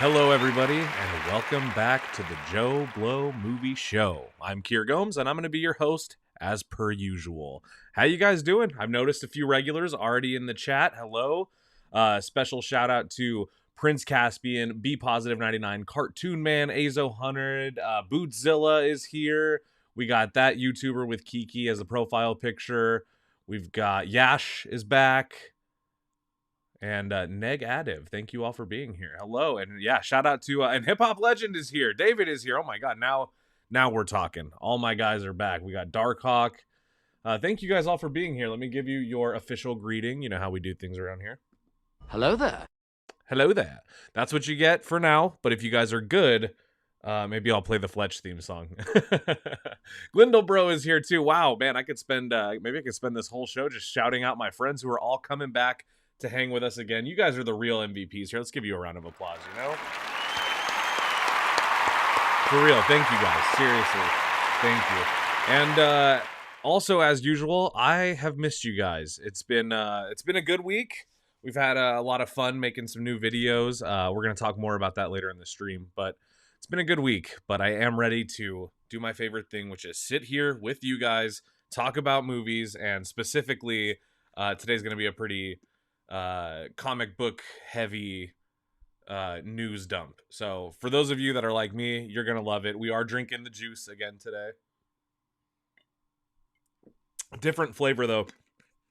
Hello, everybody, and welcome back to the Joe Blow Movie Show. I'm Kier Gomes, and I'm going to be your host as per usual. How you guys doing? I've noticed a few regulars already in the chat. Hello. Special shout out to Prince Caspian, B Positive 99, Cartoon Man, Azo 100, Bootzilla is here. We got that YouTuber with Kiki as a profile picture. We've got Yash is back. And Negative, thank you all for being here. Hello, and yeah, shout out to and Hip Hop Legend is here. David is here. Oh my God, now we're talking. All my guys are back. We got Darkhawk. Thank you guys all for being here. Let me give you your official greeting. You know how we do things around here. Hello there. Hello there. That's what you get for now. But if you guys are good, maybe I'll play the Fletch theme song. Glindlebro is here too. Wow, man, I could spend maybe I could spend this whole show just shouting out my friends who are all coming back to hang with us again. You guys are the real MVPs here. Let's give you a round of applause, you know? For real, thank you guys. Seriously, thank you. And also, as usual, I have missed you guys. It's been a good week. We've had a lot of fun making some new videos. We're going to talk more about that later in the stream, but it's been a good week. But I am ready to do my favorite thing, which is sit here with you guys, talk about movies, and specifically, today's going to be a pretty comic book heavy news dump. So for those of you that are like me, you're gonna love it. We are drinking the juice again today. Different flavor though.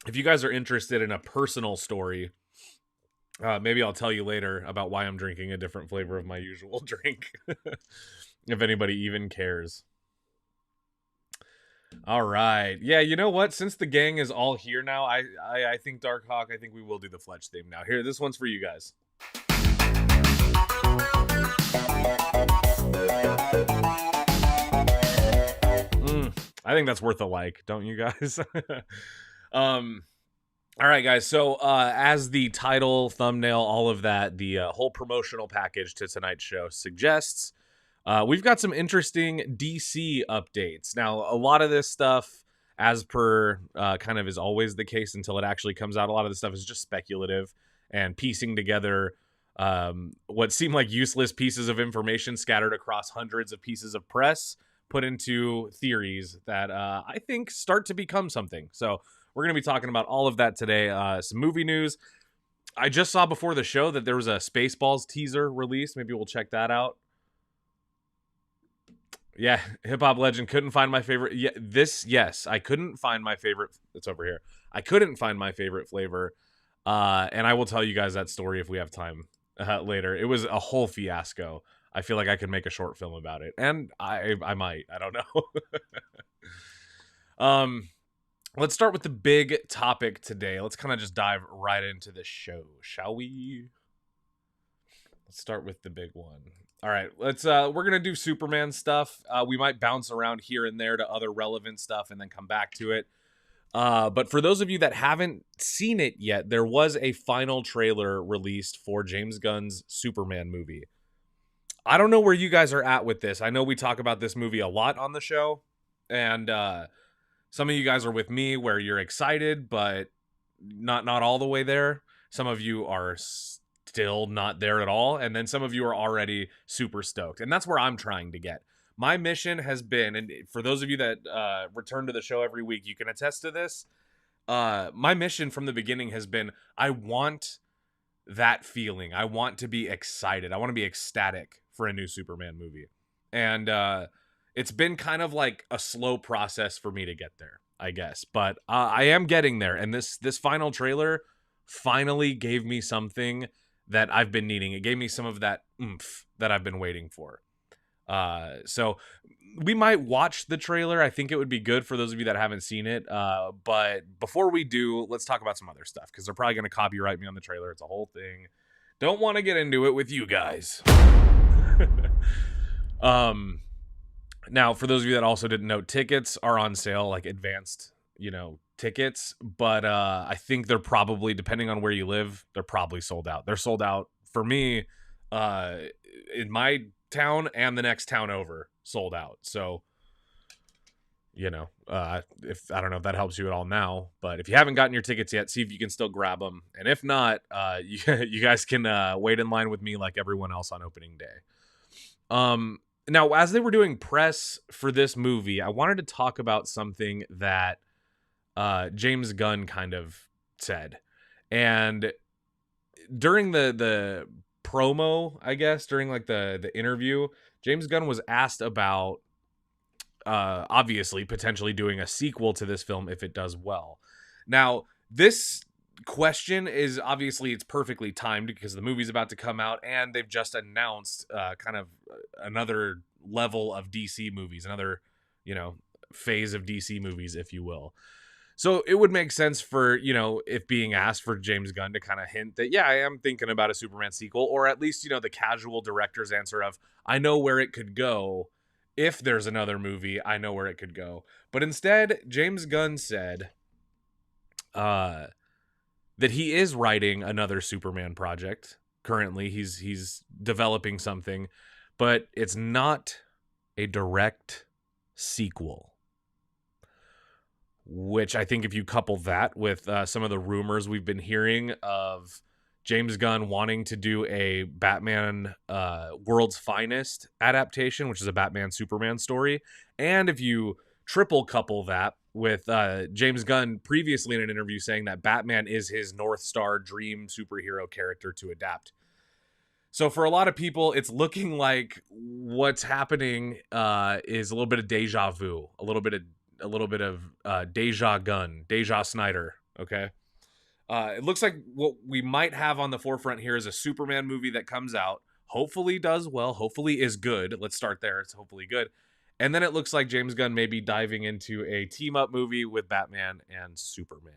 If you guys are interested in a personal story, maybe I'll tell you later about why I'm drinking a different flavor of my usual drink. If anybody even cares. All right. Yeah, you know what? Since the gang is all here now, I think Darkhawk, I think we will do the Fletch theme now. Here, this one's for you guys. I think that's worth a like, don't you guys? All right, guys. So as the title, thumbnail, all of that, the whole promotional package to tonight's show suggests, we've got some interesting DC updates. Now, a lot of this stuff, as per kind of is always the case until it actually comes out, a lot of this stuff is just speculative and piecing together what seem like useless pieces of information scattered across hundreds of pieces of press, put into theories that I think start to become something. So we're going to be talking about all of that today. Some movie news. I just saw before the show that there was a Spaceballs teaser released. Maybe we'll check that out. Yeah, Hip Hop Legend couldn't find my favorite. Yeah, yes, I couldn't find my favorite. It's over here. I couldn't find my favorite flavor, and I will tell you guys that story if we have time later. It was a whole fiasco. I feel like I could make a short film about it, and I might. I don't know. Let's start with the big topic today. Let's kind of just dive right into the show, shall we? Let's start with the big one. All right, we're gonna do Superman stuff. We might bounce around here and there to other relevant stuff and then come back to it. But for those of you that haven't seen it yet, there was a final trailer released for James Gunn's Superman movie. I don't know where you guys are at with this. I know we talk about this movie a lot on the show, and some of you guys are with me where you're excited, but not all the way there. Some of you are still not there at all, and then some of you are already super stoked, and that's where I'm trying to get. My mission has been, and for those of you that return to the show every week, you can attest to this. My mission from the beginning has been, I want that feeling. I want to be excited. I want to be ecstatic for a new Superman movie, and it's been kind of like a slow process for me to get there, I guess, but I am getting there, and this final trailer finally gave me something that I've been needing. It gave me some of that oomph that I've been waiting for. So we might watch the trailer. I think it would be good for those of you that haven't seen it. But before we do, let's talk about some other stuff, because they're probably going to copyright me on the trailer. It's a whole thing. Don't want to get into it with you guys. Now, for those of you that also didn't know, tickets are on sale, like advanced, tickets, but I think they're probably, depending on where you live, they're probably sold out. They're sold out for me in my town and the next town over, sold out. So you know, if I don't know if that helps you at all now, but if you haven't gotten your tickets yet, see if you can still grab them. And if not, you guys can wait in line with me like everyone else on opening day. Now, as they were doing press for this movie, I wanted to talk about something that James Gunn kind of said. And during the promo, I guess, during like the interview, James Gunn was asked about obviously potentially doing a sequel to this film if it does well. Now, this question is obviously it's perfectly timed because the movie's about to come out and they've just announced kind of another level of DC movies, another, you know, phase of DC movies, if you will. So it would make sense for, you know, if being asked for James Gunn to kind of hint that, yeah, I am thinking about a Superman sequel, or at least, you know, the casual director's answer of, I know where it could go. If there's another movie, I know where it could go. But instead, James Gunn said that he is writing another Superman project. Currently, he's developing something, but it's not a direct sequel. Which I think if you couple that with some of the rumors we've been hearing of James Gunn wanting to do a Batman World's Finest adaptation, which is a Batman Superman story, and if you triple couple that with James Gunn previously in an interview saying that Batman is his North Star dream superhero character to adapt. So for a lot of people, it's looking like what's happening is a little bit of deja vu, a little bit of Deja Gunn, Deja Snyder, okay? It looks like what we might have on the forefront here is a Superman movie that comes out, hopefully does well, hopefully is good. Let's start there. It's hopefully good. And then it looks like James Gunn may be diving into a team-up movie with Batman and Superman.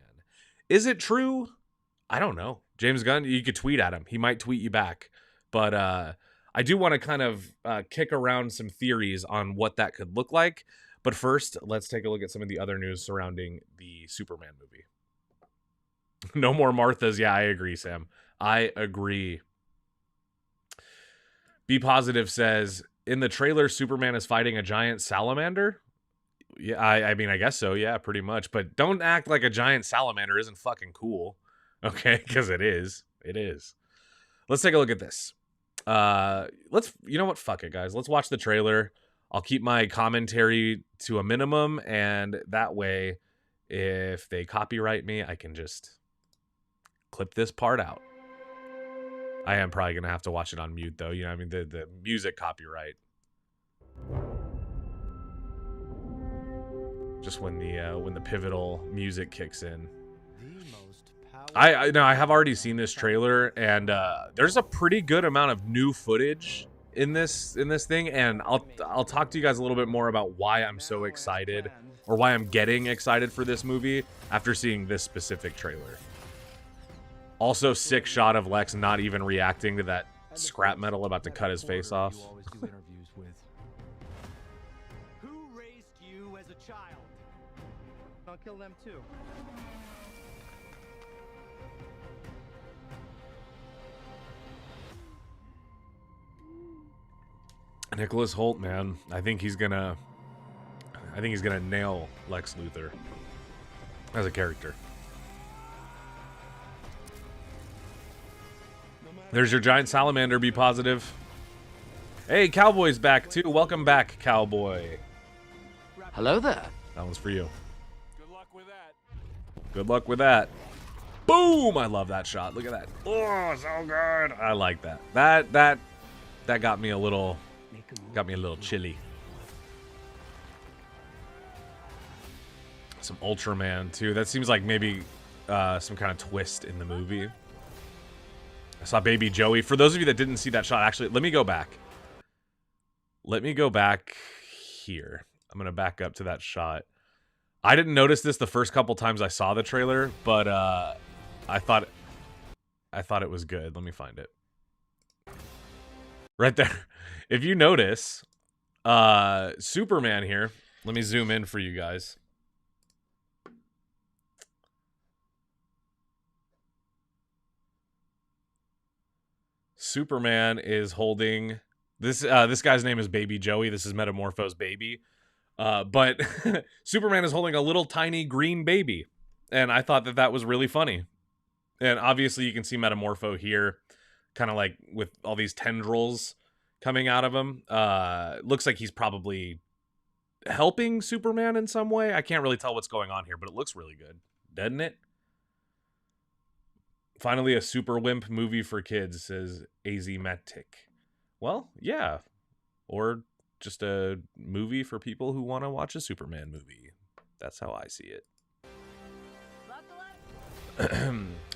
Is it true? I don't know. James Gunn, you could tweet at him. He might tweet you back. But I do want to kind of kick around some theories on what that could look like. But first, let's take a look at some of the other news surrounding the Superman movie. No more Marthas. Yeah, I agree, Sam. I agree. Be Positive says, in the trailer, Superman is fighting a giant salamander? Yeah, I mean, I guess so. Yeah, pretty much. But don't act like a giant salamander isn't fucking cool. Okay? Because it is. It is. Let's take a look at this. You know what? Fuck it, guys. Let's watch the trailer. I'll keep my commentary to a minimum, and that way, if they copyright me, I can just clip this part out. I am probably going to have to watch it on mute, though. You know, I mean, the music copyright. Just when the pivotal music kicks in. I have already seen this trailer, and there's a pretty good amount of new footage in this thing, and I'll talk to you guys a little bit more about why I'm so excited, or why I'm getting excited for this movie after seeing this specific trailer. Also, sick shot of Lex not even reacting to that scrap metal about to cut his face off. Who raised you as a child? I'll kill them too. Nicholas Hoult, man, I think he's gonna nail Lex Luthor as a character. There's your giant salamander. Be Positive. Hey, Cowboy's back too. Welcome back, Cowboy. Hello there. That one's for you. Good luck with that. Good luck with that. Boom! I love that shot. Look at that. Oh, so good. I like that. That got me a little chilly. Some Ultraman too. That seems like maybe some kind of twist in the movie. I saw Baby Joey. For those of you that didn't see that shot, actually, let me go back. Let me go back here. I'm going to back up to that shot. I didn't notice this the first couple times I saw the trailer, but I thought it was good. Let me find it. Right there. If you notice, Superman here. Let me zoom in for you guys. Superman is holding this. This guy's name is Baby Joey. This is Metamorpho's baby. But Superman is holding a little tiny green baby, and I thought that that was really funny. And obviously you can see Metamorpho here, kind of like with all these tendrils coming out of him. Looks like he's probably helping Superman in some way. I can't really tell what's going on here, but it looks really good, doesn't it? Finally, a super wimp movie for kids, says Azimatic. Well, yeah. Or just a movie for people who want to watch a Superman movie. That's how I see it.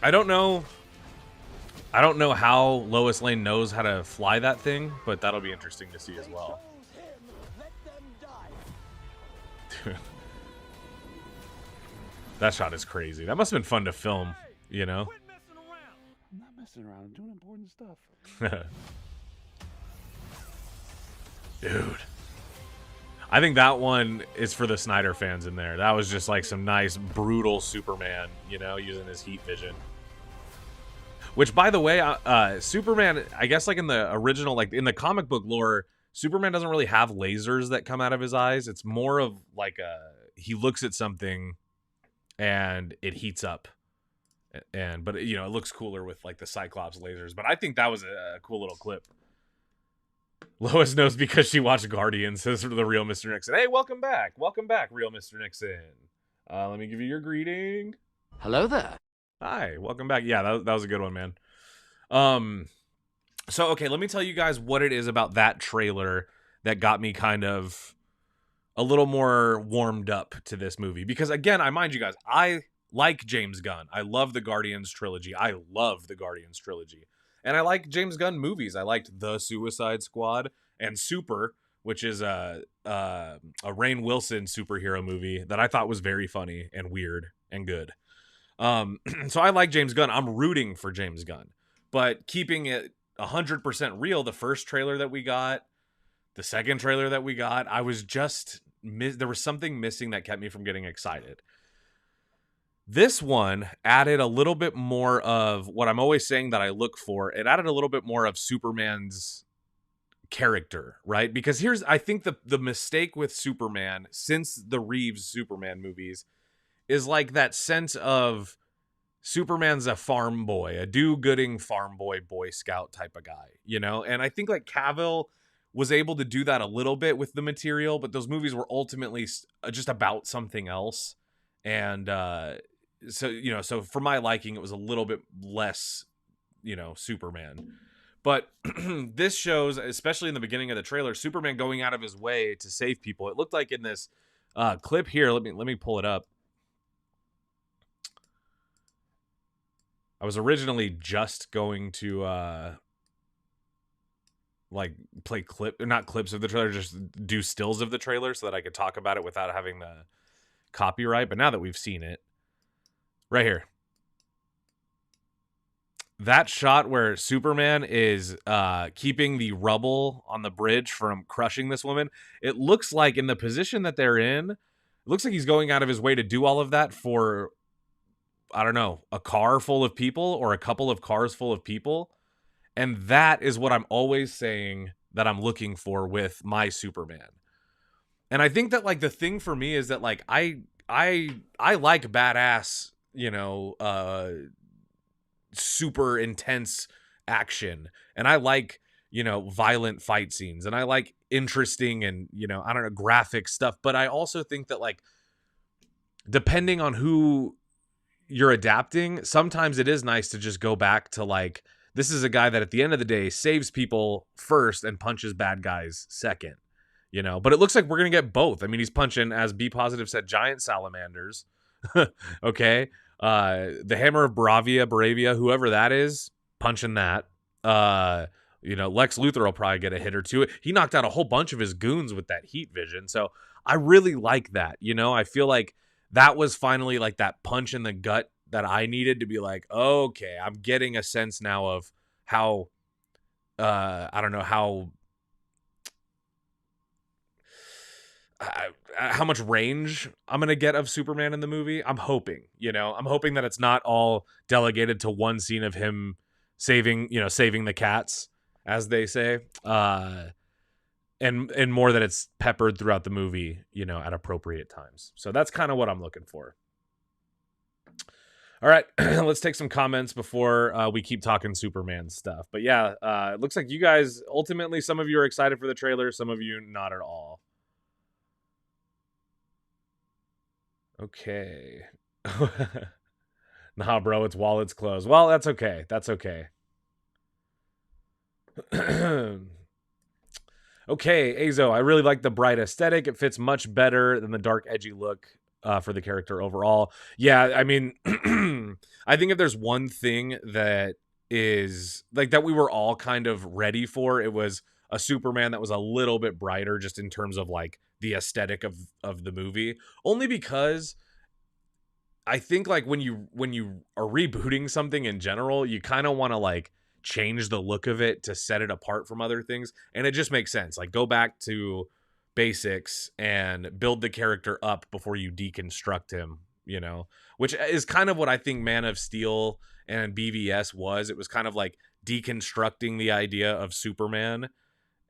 I don't know how Lois Lane knows how to fly that thing, but that'll be interesting to see as well. That shot is crazy. That must have been fun to film, you know? I'm not messing around. I'm doing important stuff. Dude. I think that one is for the Snyder fans in there. That was just like some nice, brutal Superman, you know, using his heat vision. Which, by the way, Superman, I guess like in the original, like in the comic book lore, Superman doesn't really have lasers that come out of his eyes. It's more of like he looks at something and it heats up. But you know, it looks cooler with like the Cyclops lasers. But I think that was a cool little clip. Lois knows because she watched Guardians, says the real Mr. Nixon. Hey, welcome back, real Mr. Nixon. Let me give you your greeting. Hello there. Hi, welcome back. Yeah, that was a good one, man. So okay, let me tell you guys what it is about that trailer that got me kind of a little more warmed up to this movie. Because again, I mind you guys, I like James Gunn. I love the Guardians trilogy. And I like James Gunn movies. I liked The Suicide Squad and Super, which is a Rainn Wilson superhero movie that I thought was very funny and weird and good. So I like James Gunn. I'm rooting for James Gunn. But keeping it 100% real, the first trailer that we got, the second trailer that we got, I was just... there was something missing that kept me from getting excited. This one added a little bit more of what I'm always saying that I look for. It added a little bit more of Superman's character, right? Because I think the mistake with Superman since the Reeves Superman movies is like that sense of Superman's a farm boy, a do-gooding farm boy, Boy Scout type of guy, you know? And I think like Cavill was able to do that a little bit with the material, but those movies were ultimately just about something else. And, so for my liking, it was a little bit less, Superman. But this shows, especially in the beginning of the trailer, Superman going out of his way to save people. It looked like in this clip here. Let me pull it up. I was originally just going to play not clips of the trailer, just do stills of the trailer so that I could talk about it without having the copyright. But now that we've seen it, right here, that shot where Superman is keeping the rubble on the bridge from crushing this woman, it looks like in the position that they're in, it looks like he's going out of his way to do all of that for, I don't know, a car full of people or a couple of cars full of people. And that is what I'm always saying that I'm looking for with my Superman. And I think that like the thing for me is that like I like badass, super intense action, and I like violent fight scenes, and I like interesting and I don't know, graphic stuff. But I also think that like depending on who you're adapting, sometimes it is nice to just go back to like, this is a guy that at the end of the day saves people first and punches bad guys second, but it looks like we're gonna get both. I mean, he's punching, as B Positive said, giant salamanders. Okay. The Hammer of Baravia, whoever that is, punching that. Lex Luthor will probably get a hit or two. He knocked out a whole bunch of his goons with that heat vision. So I really like that. I feel like that was finally like that punch in the gut that I needed to be like, okay, I'm getting a sense now of how, I don't know, how much range I'm going to get of Superman in the movie. I'm hoping that it's not all delegated to one scene of him saving the cats, as they say. and more that it's peppered throughout the movie, you know, at appropriate times. So that's kind of what I'm looking for. All right, let's take some comments before we keep talking Superman stuff. But yeah, it looks like you guys, ultimately, some of you are excited for the trailer, some of you not at all. Okay. Nah, bro, it's wallets closed. Well, that's okay. That's okay. Okay, Azo, I really like the bright aesthetic. It fits much better than the dark, edgy look for the character overall. Yeah, I mean, I think if there's one thing that is like that we were all kind of ready for, it was a Superman that was a little bit brighter, just in terms of like the aesthetic of the movie. Only because I think like when you are rebooting something in general, you kind of want to like change the look of it to set it apart from other things, and it just makes sense. Like, go back to basics and build the character up before you deconstruct him, you know, which is kind of what I think Man of Steel and BVS was. It was kind of like deconstructing the idea of Superman,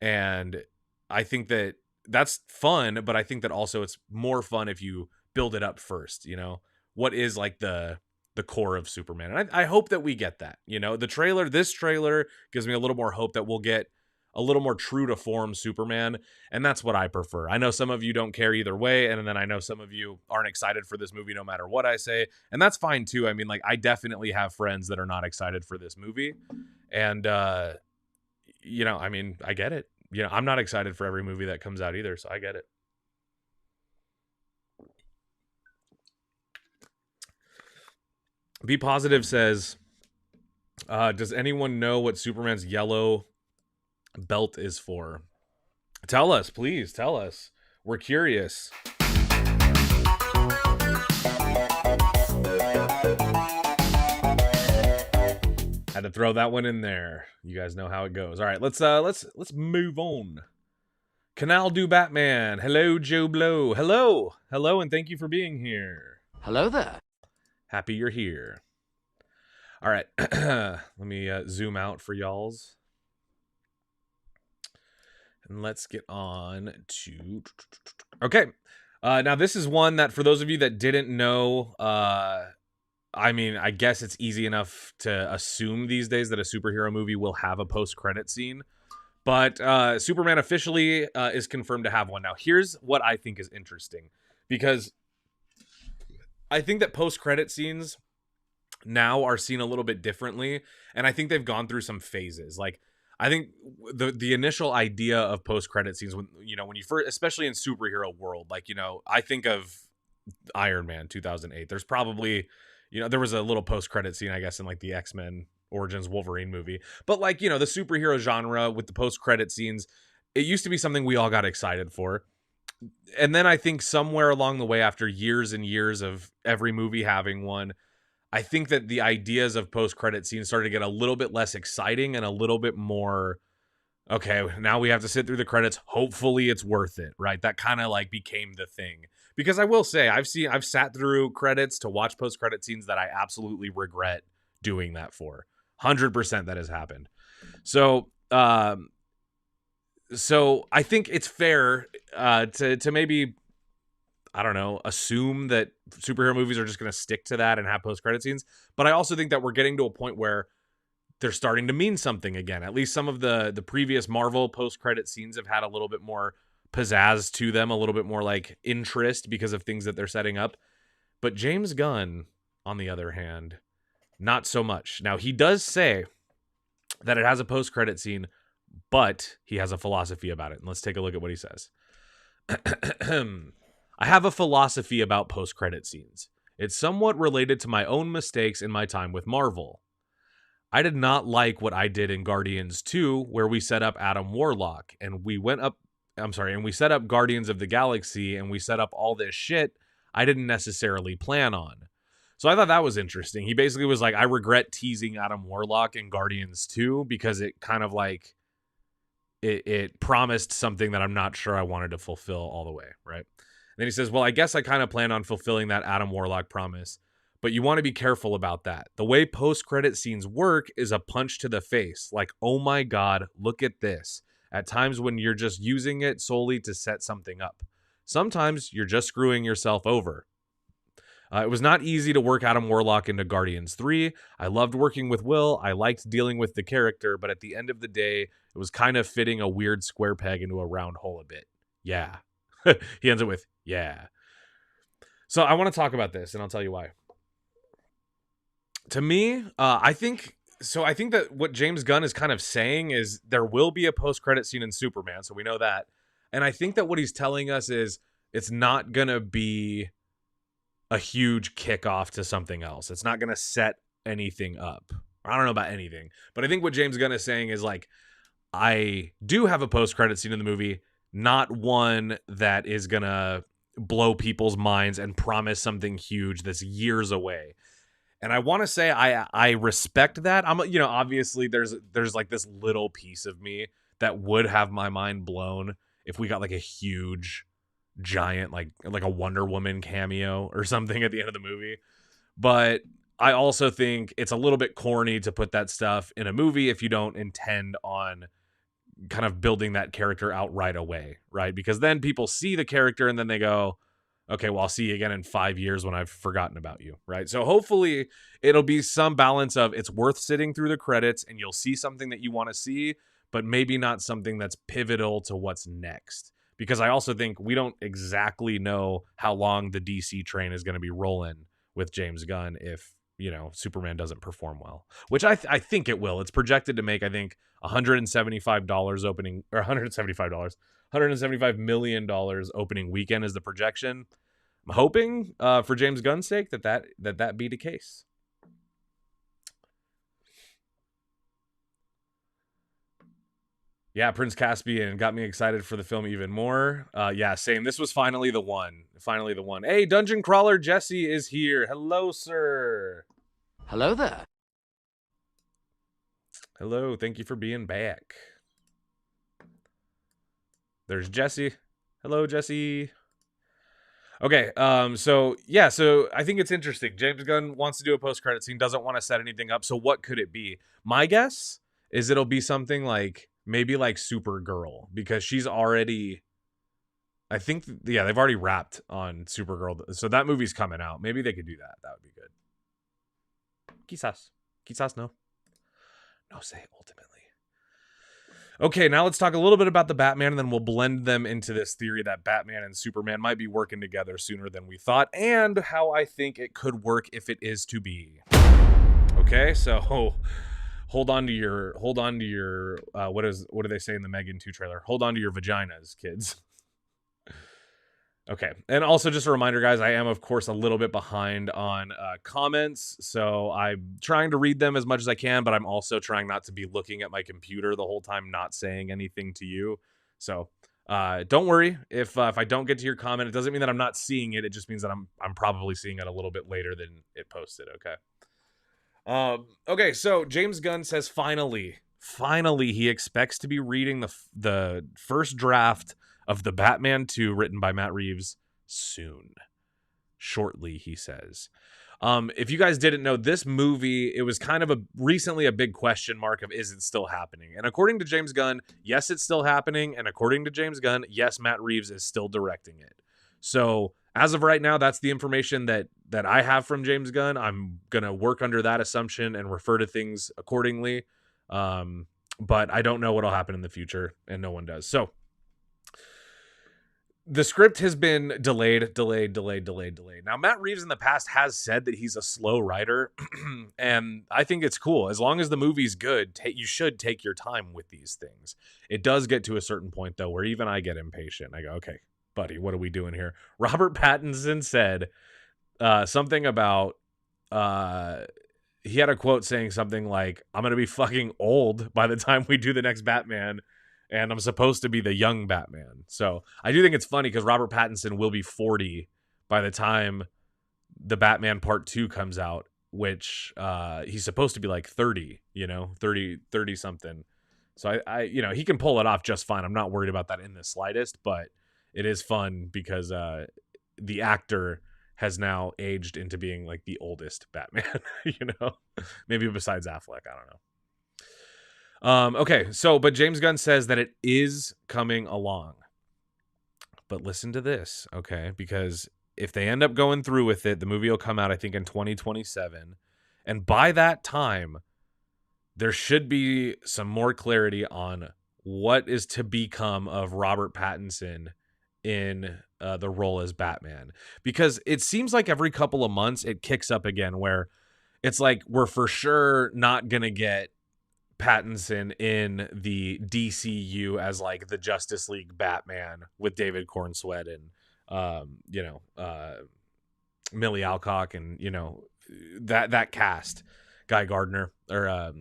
and I think that that's fun, but I think that also it's more fun if you build it up first, you know. What is like the core of Superman? And I hope that we get that, you know. This trailer gives me a little more hope that we'll get a little more true to form Superman, and that's what I prefer. I know some of you don't care either way, and then I know some of you aren't excited for this movie no matter what I say, and that's fine too. I mean, like, I definitely have friends that are not excited for this movie, and you know, I mean, I get it. You know, I'm not excited for every movie that comes out either, so I get it. Be Positive says, does anyone know what Superman's yellow belt is for? Tell us, please. Tell us. We're curious. Had to throw that one in there. You guys know how it goes. All right, let's move on. Canal Do Batman. Hello, Joe Blow. Hello, and thank you for being here. Hello there. Happy you're here. All right, let me zoom out for y'alls. And let's get on to... Okay, now this is one that for those of you that didn't know, I mean, I guess it's easy enough to assume these days that a superhero movie will have a post-credit scene. But Superman officially is confirmed to have one. Now, here's what I think is interesting, because I think that post-credit scenes now are seen a little bit differently, and I think they've gone through some phases. Like, I think the initial idea of post-credit scenes, when you first, especially in superhero world, like, you know, I think of Iron Man 2008. There's probably, you know, there was a little post-credit scene, I guess, in like the X-Men Origins Wolverine movie. But like, you know, the superhero genre with the post-credit scenes, it used to be something we all got excited for. And then I think somewhere along the way, after years and years of every movie having one, I think that the ideas of post-credit scenes started to get a little bit less exciting and a little bit more, okay, now we have to sit through the credits. Hopefully it's worth it, right? That kind of like became the thing. Because I will say, I've sat through credits to watch post-credit scenes that I absolutely regret doing that for. 100% that has happened. So I think it's fair to maybe, I don't know, assume that superhero movies are just going to stick to that and have post-credit scenes. But I also think that we're getting to a point where they're starting to mean something again. At least some of the previous Marvel post-credit scenes have had a little bit more pizzazz to them, a little bit more like interest because of things that they're setting up. But James Gunn, on the other hand, not so much. Now, he does say that it has a post-credit scene, but he has a philosophy about it. And let's take a look at what he says. I have a philosophy about post-credit scenes. It's somewhat related to my own mistakes in my time with Marvel. I did not like what I did in Guardians 2, where we set up Adam Warlock, and we set up Guardians of the Galaxy, and we set up all this shit I didn't necessarily plan on. So I thought that was interesting. He basically was like, I regret teasing Adam Warlock in Guardians 2 because it kind of like, it promised something that I'm not sure I wanted to fulfill all the way, right? And then he says, well, I guess I kind of plan on fulfilling that Adam Warlock promise, but you want to be careful about that. The way post-credit scenes work is a punch to the face. Like, oh my God, look at this. at times when you're just using it solely to set something up. Sometimes you're just screwing yourself over. It was not easy to work Adam Warlock into Guardians 3. I loved working with Will. I liked dealing with the character, but at the end of the day, it was kind of fitting a weird square peg into a round hole a bit. Yeah. He ends it with, yeah. So I want to talk about this, and I'll tell you why. To me, I think that what James Gunn is kind of saying is there will be a post-credit scene in Superman, so we know that. And I think that what he's telling us is it's not going to be a huge kickoff to something else. It's not going to set anything up. I don't know about anything, but I think what James Gunn is saying is like, I do have a post-credit scene in the movie, not one that is going to blow people's minds and promise something huge that's years away. And I want to say I respect that. I'm, you know, obviously there's like this little piece of me that would have my mind blown if we got like a huge giant like a Wonder Woman cameo or something at the end of the movie. But I also think it's a little bit corny to put that stuff in a movie if you don't intend on kind of building that character out right away, right? Because then people see the character and then they go, okay, well, I'll see you again in 5 years when I've forgotten about you, right? So hopefully it'll be some balance of it's worth sitting through the credits and you'll see something that you want to see, but maybe not something that's pivotal to what's next. Because I also think we don't exactly know how long the DC train is going to be rolling with James Gunn if, you know, Superman doesn't perform well, which I think it will. It's projected to make, I think, $175 opening, or $175 million opening weekend is the projection. I'm hoping for James Gunn's sake that be the case. Yeah, Prince Caspian got me excited for the film even more. Yeah, same. This was finally the one. Finally the one. Hey, Dungeon Crawler Jesse is here. Hello, sir. Hello there. Hello, thank you for being back. There's Jesse. Hello, Jesse. Okay, so I think it's interesting. James Gunn wants to do a post-credit scene, doesn't want to set anything up, so what could it be? My guess is it'll be something like, maybe like Supergirl, because she's already, I think, they've already wrapped on Supergirl, so that movie's coming out. Maybe they could do that. That would be good. Quizás no. No say, ultimately. Okay, now let's talk a little bit about the Batman, and then we'll blend them into this theory that Batman and Superman might be working together sooner than we thought, and how I think it could work if it is to be. Okay, so hold on to your what do they say in the Megan 2 trailer? Hold on to your vaginas, kids. Okay, and also just a reminder, guys, I am, of course, a little bit behind on comments, so I'm trying to read them as much as I can, but I'm also trying not to be looking at my computer the whole time, not saying anything to you. So don't worry if I don't get to your comment. It doesn't mean that I'm not seeing it. It just means that I'm probably seeing it a little bit later than it posted. Okay. Okay, so James Gunn says finally he expects to be reading the first draft of the Batman 2 written by Matt Reeves soon. Shortly, he says. If you guys didn't know, this movie, it was kind of recently a big question mark of, is it still happening? And according to James Gunn, yes, it's still happening. And according to James Gunn, yes, Matt Reeves is still directing it. So as of right now, that's the information that I have from James Gunn. I'm going to work under that assumption and refer to things accordingly. But I don't know what'll happen in the future, and no one does. So the script has been delayed. Now, Matt Reeves in the past has said that he's a slow writer, and I think it's cool. As long as the movie's good, you should take your time with these things. It does get to a certain point, though, where even I get impatient. I go, okay, buddy, what are we doing here? Robert Pattinson said something about, he had a quote saying something like, I'm going to be fucking old by the time we do the next Batman, and I'm supposed to be the young Batman. So I do think it's funny because Robert Pattinson will be 40 by the time the Batman Part 2 comes out, which he's supposed to be like 30, 30 something. So I he can pull it off just fine. I'm not worried about that in the slightest, but it is fun because the actor has now aged into being like the oldest Batman, maybe besides Affleck. I don't know. Okay, so but James Gunn says that it is coming along. But listen to this, okay? Because if they end up going through with it, the movie will come out, I think, in 2027. And by that time, there should be some more clarity on what is to become of Robert Pattinson in the role as Batman. Because it seems like every couple of months it kicks up again, where it's like we're for sure not going to get Pattinson in the DCU as like the Justice League Batman with David Cornsweet and Millie Alcock and that cast, Guy Gardner or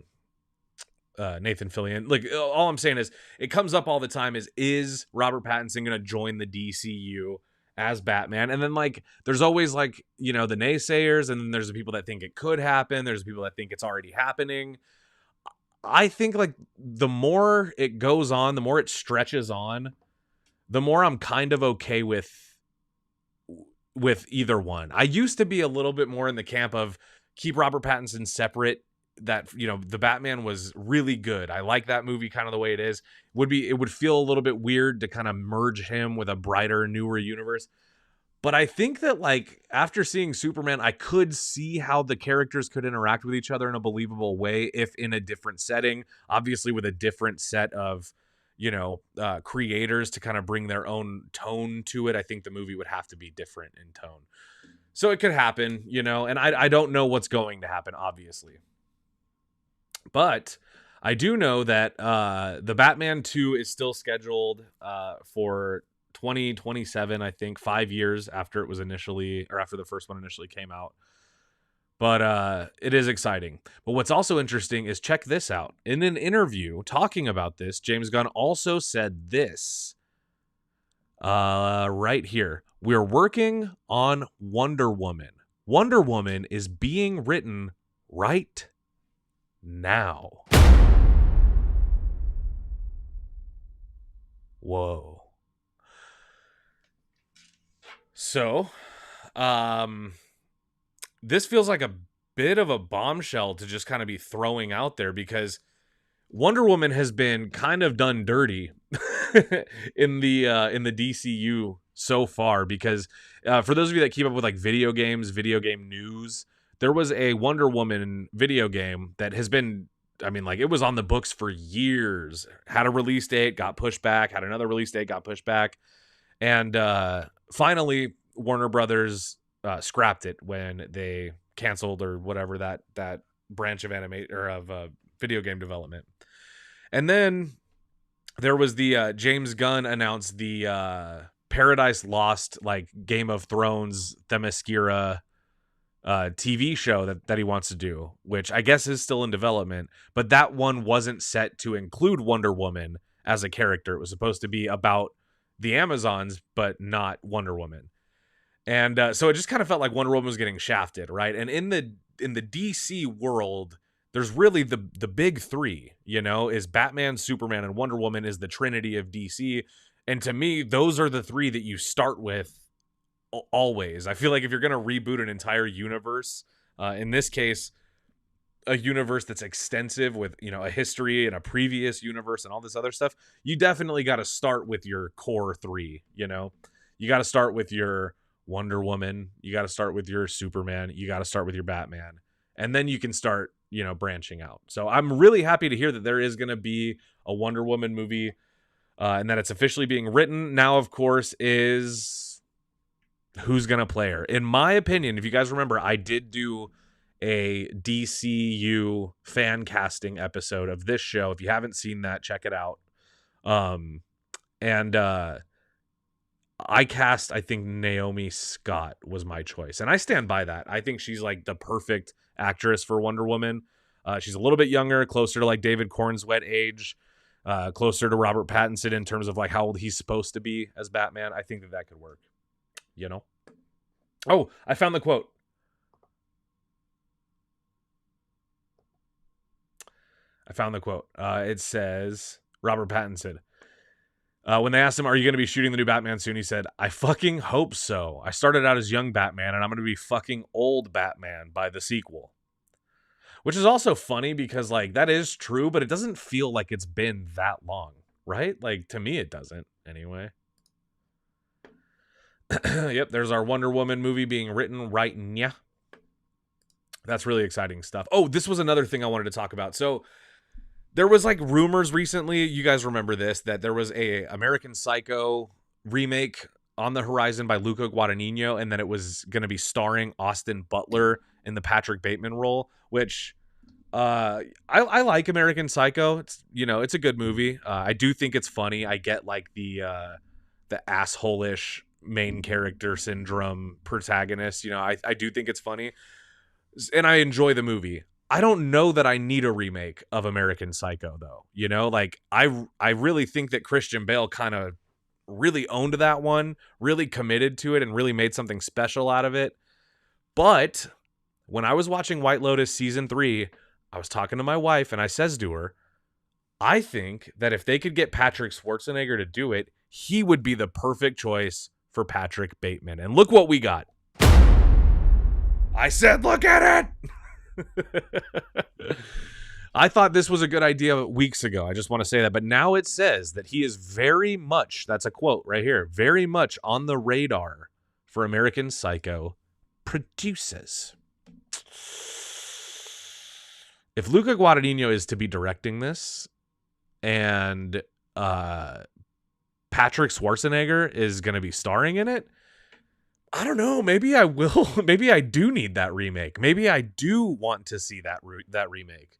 Nathan Fillion. Like, all I'm saying is it comes up all the time is Robert Pattinson going to join the DCU as Batman? And then like there's always like the naysayers, and then there's the people that think it could happen, there's people that think it's already happening. I think like the more it goes on, the more it stretches on, the more I'm kind of okay with either one. I used to be a little bit more in the camp of keep Robert Pattinson separate. That the Batman was really good. I like that movie kind of the way it is. It would feel a little bit weird to kind of merge him with a brighter, newer universe. But I think that like after seeing Superman, I could see how the characters could interact with each other in a believable way if in a different setting, obviously with a different set of, creators to kind of bring their own tone to it. I think the movie would have to be different in tone. So it could happen, and I don't know what's going to happen, obviously. But I do know that the Batman 2 is still scheduled for 2027, I think, 5 years after it was after the first one initially came out. But it is exciting. But what's also interesting is check this out. In an interview talking about this, James Gunn also said this right here. We're working on Wonder Woman. Wonder Woman is being written right now. Whoa. So, this feels like a bit of a bombshell to just kind of be throwing out there, because Wonder Woman has been kind of done dirty in the DCU so far, because for those of you that keep up with like video game news, there was a Wonder Woman video game that has been, it was on the books for years, had a release date, got pushed back, had another release date, got pushed back. And finally, Warner Brothers scrapped it when they canceled or whatever that branch of video game development. And then there was the James Gunn announced the Paradise Lost, like Game of Thrones Themyscira TV show that he wants to do, which I guess is still in development. But that one wasn't set to include Wonder Woman as a character. It was supposed to be about the Amazons, but not Wonder Woman. And so it just kind of felt like Wonder Woman was getting shafted, right? And in the DC world, there's really the big three, is Batman, Superman, and Wonder Woman is the trinity of DC. And to me, those are the three that you start with always. I feel like if you're going to reboot an entire universe, in this case, a universe that's extensive with, a history and a previous universe and all this other stuff, you definitely got to start with your core three, You got to start with your Wonder Woman, you got to start with your Superman, you got to start with your Batman, and then you can start, branching out. So I'm really happy to hear that there is going to be a Wonder Woman movie, and that it's officially being written. Now, of course, is who's going to play her. In my opinion, if you guys remember, I did do a DCU fan casting episode of this show. If you haven't seen that, check it out. I cast, I think Naomi Scott was my choice, and I stand by that. I think she's like the perfect actress for Wonder Woman. She's a little bit younger, closer to like David Cornsweet age, closer to Robert Pattinson in terms of like how old he's supposed to be as Batman. I think that could work, Oh, I found the quote. It says, Robert Pattinson, when they asked him, are you going to be shooting the new Batman soon? He said, I fucking hope so. I started out as young Batman, and I'm going to be fucking old Batman by the sequel. Which is also funny because, like, that is true, but it doesn't feel like it's been that long, right? Like, to me, it doesn't, anyway. Yep, there's our Wonder Woman movie being written right now. That's really exciting stuff. Oh, this was another thing I wanted to talk about. So, there was, like, rumors recently, you guys remember this, that there was a American Psycho remake on the horizon by Luca Guadagnino, and that it was going to be starring Austin Butler in the Patrick Bateman role, which I like American Psycho. It's, you know, it's a good movie. I do think it's funny. I get like the asshole-ish main character syndrome protagonist. You know, I do think it's funny, and I enjoy the movie. I don't know that I need a remake of American Psycho though. You know, like I really think that Christian Bale kind of really owned that one, really committed to it, and really made something special out of it. But when I was watching White Lotus season 3, I was talking to my wife and I says to her, I think that if they could get Patrick Schwarzenegger to do it, he would be the perfect choice for Patrick Bateman. And look what we got. I said, look at it. I thought this was a good idea weeks ago. I just want to say that. But now it says that he is very much, that's a quote right here, very much on the radar for American Psycho producers. If Luca Guadagnino is to be directing this and Patrick Schwarzenegger is going to be starring in it, I don't know. Maybe I will. Maybe I do need that remake. Maybe I do want to see that remake.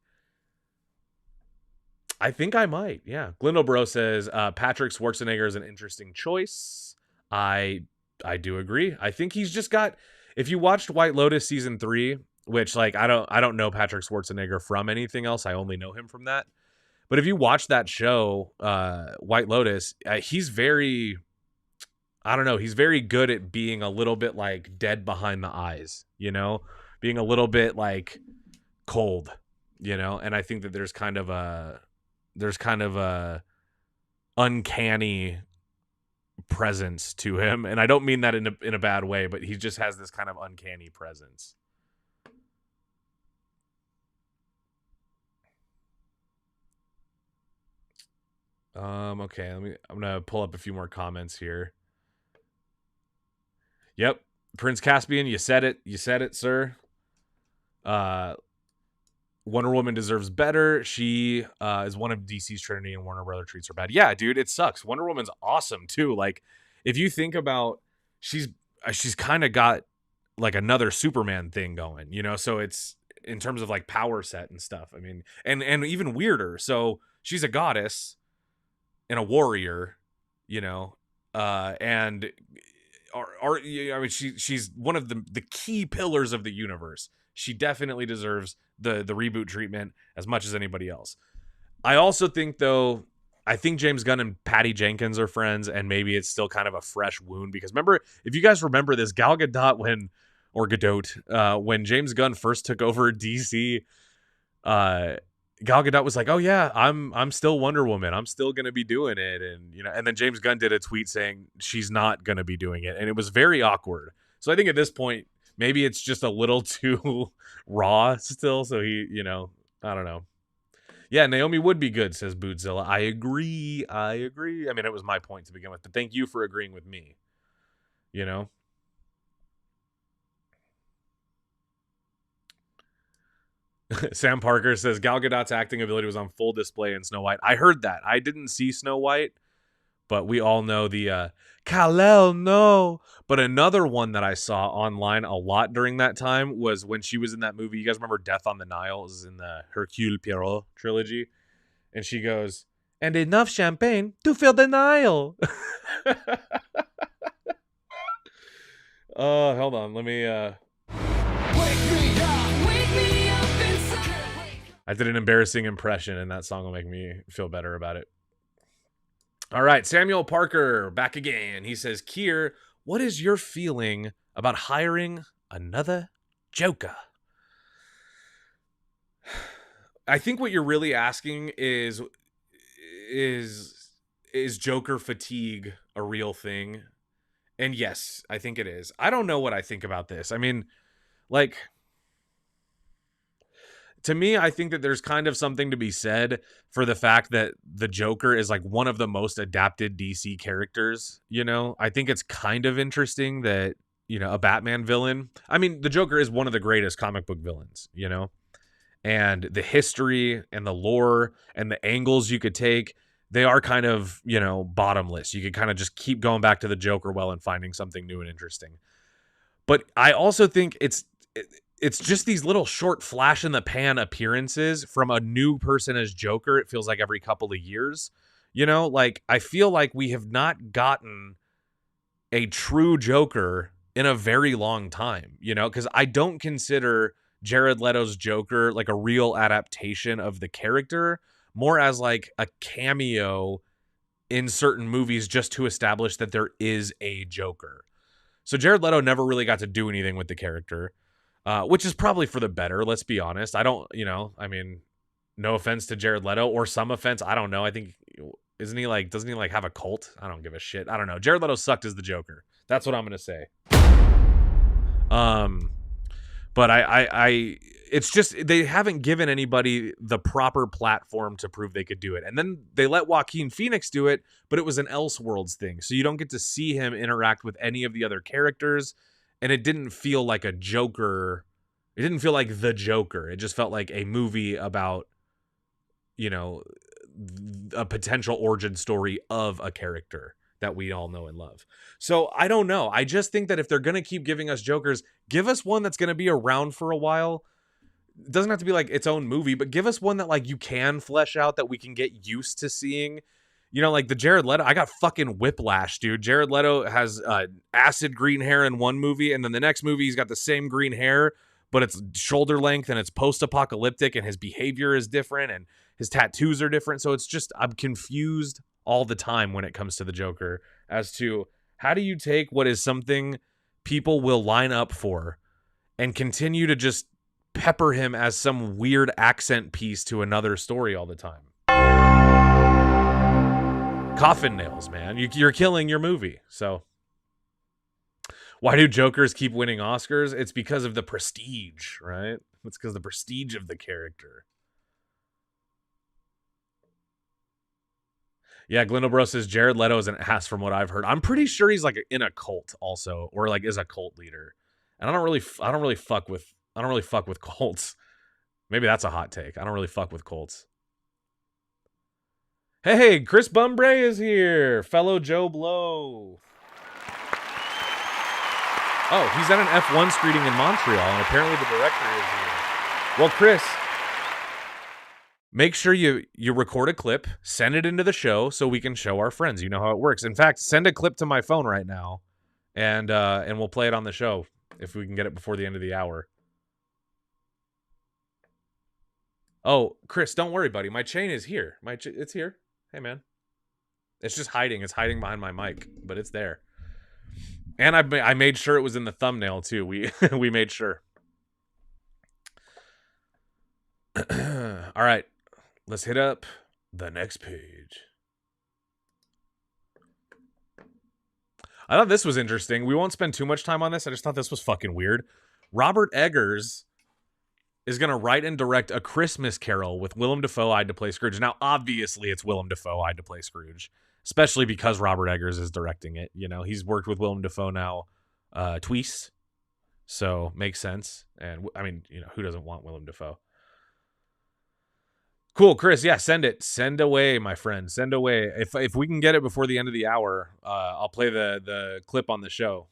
I think I might. Yeah. Glendale says Patrick Schwarzenegger is an interesting choice. I do agree. I think he's just got. If you watched White Lotus season 3, which like I don't know Patrick Schwarzenegger from anything else. I only know him from that. But if you watch that show, White Lotus, he's very. I don't know. He's very good at being a little bit like dead behind the eyes. You know, being a little bit like cold. You know, and I think that there's kind of a uncanny presence to him, and I don't mean that in a bad way, but he just has this kind of uncanny presence. Okay, I'm gonna pull up a few more comments here. Yep, Prince Caspian, you said it, sir. Wonder Woman deserves better. She is one of DC's Trinity, and Warner Brother treats her bad. Yeah, dude, it sucks. Wonder Woman's awesome too. Like, if you think about, she's kind of got like another Superman thing going, you know. So it's in terms of like power set and stuff. I mean, and even weirder. So she's a goddess and a warrior, you know, and I mean, she's one of the key pillars of the universe. She definitely deserves the reboot treatment as much as anybody else. I also think, though, I think James Gunn and Patty Jenkins are friends, and maybe it's still kind of a fresh wound. Because remember, if you guys remember this, Gal Gadot when James Gunn first took over DC, Gal Gadot was like, "Oh yeah, I'm still Wonder Woman. I'm still gonna be doing it," and you know, and then James Gunn did a tweet saying she's not gonna be doing it, and it was very awkward. So I think at this point, maybe it's just a little too raw still. So he, you know, I don't know. Yeah, Naomi would be good, says Bootzilla. I agree. I mean, it was my point to begin with, but thank you for agreeing with me. You know? Sam Parker says Gal Gadot's acting ability was on full display in Snow White. I heard that. I didn't see Snow White, but we all know the Kal-El, no. But another one that I saw online a lot during that time was when she was in that movie. You guys remember Death on the Nile? It was in the Hercule Poirot trilogy. And she goes, and enough champagne to fill the Nile. Hold on. Let me... I did an embarrassing impression, and that song will make me feel better about it. All right, Samuel Parker back again. He says, Kier, what is your feeling about hiring another Joker? I think what you're really asking is Joker fatigue a real thing? And yes, I think it is. I don't know what I think about this. I mean, like, to me, I think that there's kind of something to be said for the fact that the Joker is like one of the most adapted DC characters. I think it's kind of interesting that, a Batman villain. I mean, the Joker is one of the greatest comic book villains, and the history and the lore and the angles you could take, they are kind of, bottomless. You could kind of just keep going back to the Joker well and finding something new and interesting. But I also think it's just these little short flash in the pan appearances from a new person as Joker. It feels like every couple of years, like I feel like we have not gotten a true Joker in a very long time, because I don't consider Jared Leto's Joker like a real adaptation of the character, more as like a cameo in certain movies just to establish that there is a Joker. So Jared Leto never really got to do anything with the character. Which is probably for the better, let's be honest. I don't, I mean, no offense to Jared Leto, or some offense, I don't know. I think, doesn't he like have a cult? I don't give a shit. I don't know. Jared Leto sucked as the Joker. That's what I'm going to say. But it's just, they haven't given anybody the proper platform to prove they could do it. And then they let Joaquin Phoenix do it, but it was an Elseworlds thing. So you don't get to see him interact with any of the other characters. And it didn't feel like a Joker. It didn't feel like the Joker. It just felt like a movie about, a potential origin story of a character that we all know and love. So I don't know. I just think that if they're going to keep giving us Jokers, give us one that's going to be around for a while. It doesn't have to be like its own movie, but give us one that like you can flesh out, that we can get used to seeing. Like the Jared Leto, I got fucking whiplash, dude. Jared Leto has acid green hair in one movie, and then the next movie he's got the same green hair, but it's shoulder length and it's post-apocalyptic, and his behavior is different and his tattoos are different. So it's just, I'm confused all the time when it comes to the Joker as to how do you take what is something people will line up for and continue to just pepper him as some weird accent piece to another story all the time. Coffin nails, man. You're killing your movie. So why do Jokers keep winning Oscars? It's because of the prestige, right? It's because of the prestige of the character. Yeah, Glendobro says Jared Leto is an ass from what I've heard. I'm pretty sure he's like in a cult also, or like is a cult leader. And I don't really fuck with cults. Maybe that's a hot take. I don't really fuck with cults. Hey, Chris Bumbray is here. Fellow Joe Blow. Oh, he's at an F1 screening in Montreal, and apparently the director is here. Well, Chris, make sure you record a clip, send it into the show so we can show our friends. You know how it works. In fact, send a clip to my phone right now, and we'll play it on the show if we can get it before the end of the hour. Oh, Chris, don't worry, buddy. My chain is here. It's here. Hey, man. It's just hiding. It's hiding behind my mic, but it's there. And I made sure it was in the thumbnail, too. We made sure. All right. Let's hit up the next page. I thought this was interesting. We won't spend too much time on this. I just thought this was fucking weird. Robert Eggers is going to write and direct A Christmas Carol with Willem Dafoe eyed to play Scrooge. Now, obviously, it's Willem Dafoe eyed to play Scrooge, especially because Robert Eggers is directing it. He's worked with Willem Dafoe now twice, so makes sense. And, I mean, who doesn't want Willem Dafoe? Cool, Chris. Yeah, send it. Send away, my friend. Send away. If we can get it before the end of the hour, I'll play the clip on the show.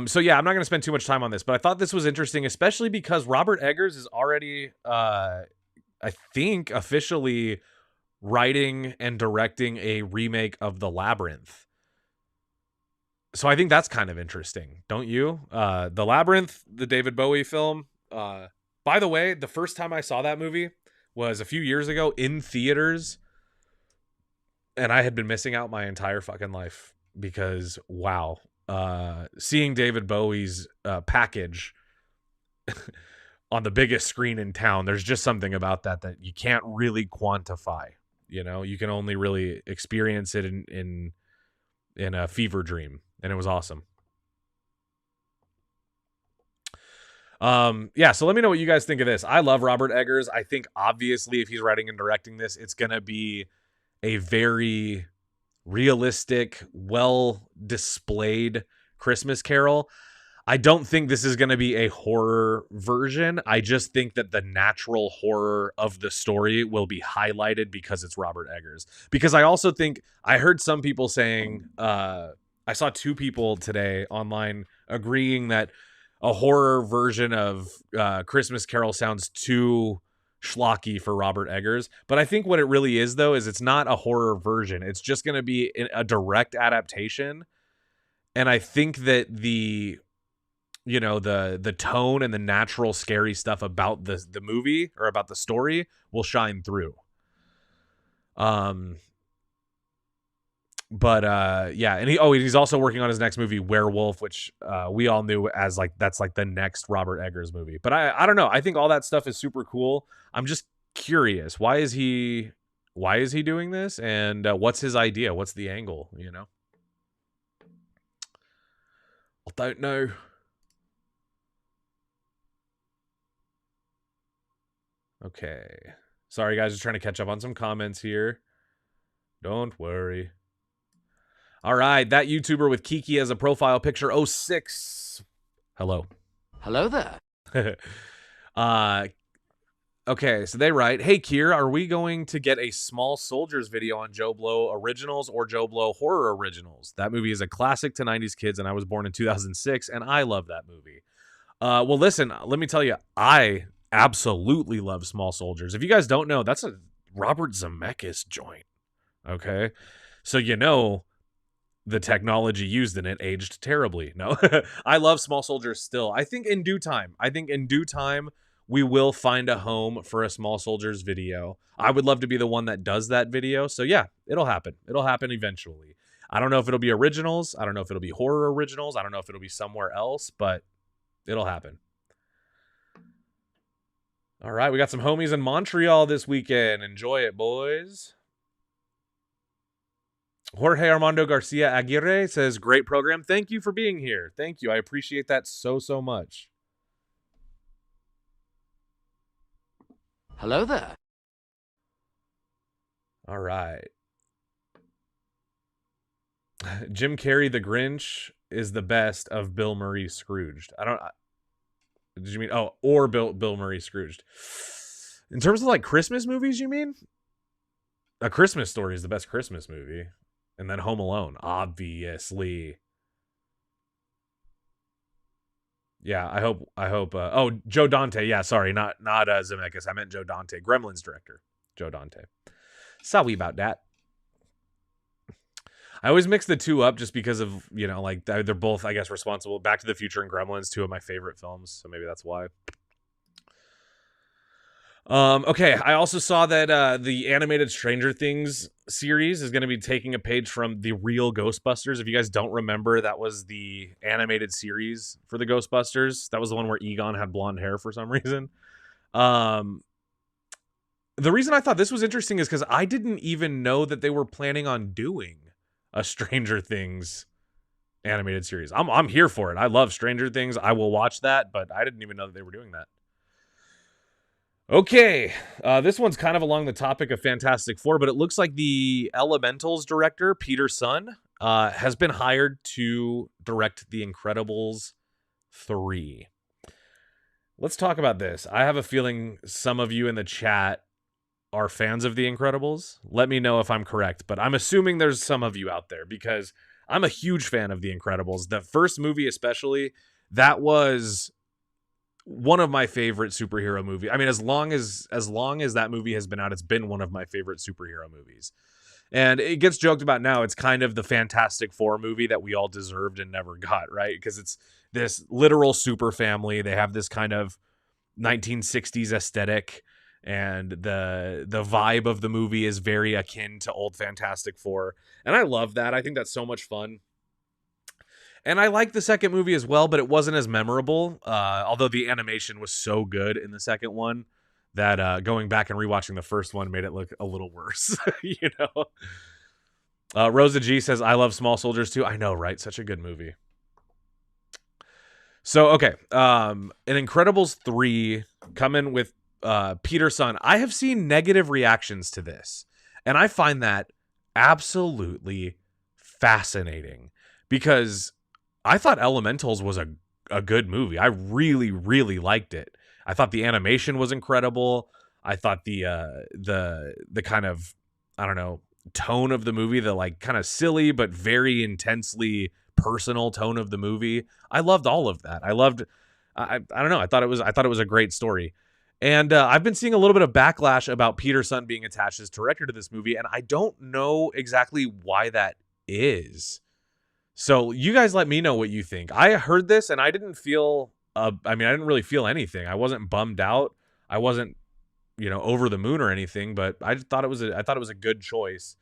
So yeah, I'm not going to spend too much time on this, but I thought this was interesting, especially because Robert Eggers is already, I think, officially writing and directing a remake of The Labyrinth. So I think that's kind of interesting, don't you? The Labyrinth, the David Bowie film. By the way, the first time I saw that movie was a few years ago in theaters, and I had been missing out my entire fucking life because, wow. Seeing David Bowie's package on the biggest screen in town, there's just something about that you can't really quantify. You can only really experience it in a fever dream, and it was awesome. Yeah, so let me know what you guys think of this. I love Robert Eggers. I think obviously if he's writing and directing this, it's going to be a very realistic, well displayed Christmas Carol. I don't think this is going to be a horror version. I just think that the natural horror of the story will be highlighted because it's Robert Eggers. Because I also think I heard some people saying, I saw 2 people today online agreeing that a horror version of Christmas Carol sounds too schlocky for Robert Eggers. But I think what it really is, though, is it's not a horror version. It's just going to be a direct adaptation. And I think that the tone and the natural scary stuff about the movie or about the story will shine through. Yeah, and he's also working on his next movie, Werewolf, which we all knew as that's the next Robert Eggers movie. But I don't know. I think all that stuff is super cool. I'm just curious, why is he doing this, and what's his idea? What's the angle? I don't know. Okay. Sorry, guys. Just trying to catch up on some comments here. Don't worry. All right. That YouTuber with Kiki as a profile picture, 06. Hello. Hello there. Okay. So they write, hey, Kier, are we going to get a Small Soldiers video on Joe Blow Originals or Joe Blow Horror Originals? That movie is a classic to 90s kids, and I was born in 2006, and I love that movie. Well, listen, let me tell you, I absolutely love Small Soldiers. If you guys don't know, that's a Robert Zemeckis joint. Okay, so the technology used in it aged terribly. No, I love Small Soldiers still. I think in due time we will find a home for a Small Soldiers video. I would love to be the one that does that video. So yeah, it'll happen. It'll happen eventually. I don't know if it'll be originals. I don't know if it'll be horror originals. I don't know if it'll be somewhere else, but it'll happen. All right, we got some homies in Montreal this weekend. Enjoy it, boys. Jorge Armando Garcia Aguirre says, great program. Thank you for being here. Thank you. I appreciate that so much. Hello there. All right. Jim Carrey, the Grinch, is the best of Bill Murray Scrooged. Did you mean, or Bill Murray Scrooged? In terms of Christmas movies, you mean? A Christmas Story is the best Christmas movie. And then Home Alone, obviously. Yeah, I hope. Joe Dante. Yeah, sorry, not Zemeckis. I meant Joe Dante, Gremlins director, Joe Dante. Sorry about that. I always mix the two up just because of, they're both, I guess, responsible. Back to the Future and Gremlins, 2 of my favorite films, so maybe that's why. Okay, I also saw that the animated Stranger Things series is going to be taking a page from the real Ghostbusters. If you guys don't remember, that was the animated series for the Ghostbusters. That was the one where Egon had blonde hair for some reason. The reason I thought this was interesting is because I didn't even know that they were planning on doing a Stranger Things animated series. I'm here for it. I love Stranger Things. I will watch that, but I didn't even know that they were doing that. Okay, this one's kind of along the topic of Fantastic Four, but it looks like the Elementals director, Peter Sun, has been hired to direct The Incredibles 3. Let's talk about this. I have a feeling some of you in the chat are fans of The Incredibles. Let me know if I'm correct, but I'm assuming there's some of you out there because I'm a huge fan of The Incredibles. The first movie especially, that was one of my favorite superhero movies. I mean, as long as that movie has been out, it's been one of my favorite superhero movies. And it gets joked about now. It's kind of the Fantastic Four movie that we all deserved and never got, right? Because it's this literal super family. They have this kind of 1960s aesthetic, and the vibe of the movie is very akin to old Fantastic Four. And I love that. I think that's so much fun. And I like the second movie as well, but it wasn't as memorable. Although the animation was so good in the second one that going back and rewatching the first one made it look a little worse. Rosa G says, I love Small Soldiers too. I know, right? Such a good movie. So, okay. An Incredibles 3 coming with Peter Son. I have seen negative reactions to this, and I find that absolutely fascinating because I thought Elementals was a good movie. I really, really liked it. I thought the animation was incredible. I thought the kind of, I don't know, tone of the movie, the like kind of silly but very intensely personal tone of the movie. I loved all of that. I don't know. I thought it was a great story. And I've been seeing a little bit of backlash about Peter Son being attached as director to this movie, and I don't know exactly why that is. So you guys let me know what you think. I heard this and I didn't feel I didn't really feel anything. I wasn't bummed out. I wasn't, over the moon or anything, but I thought it was a good choice.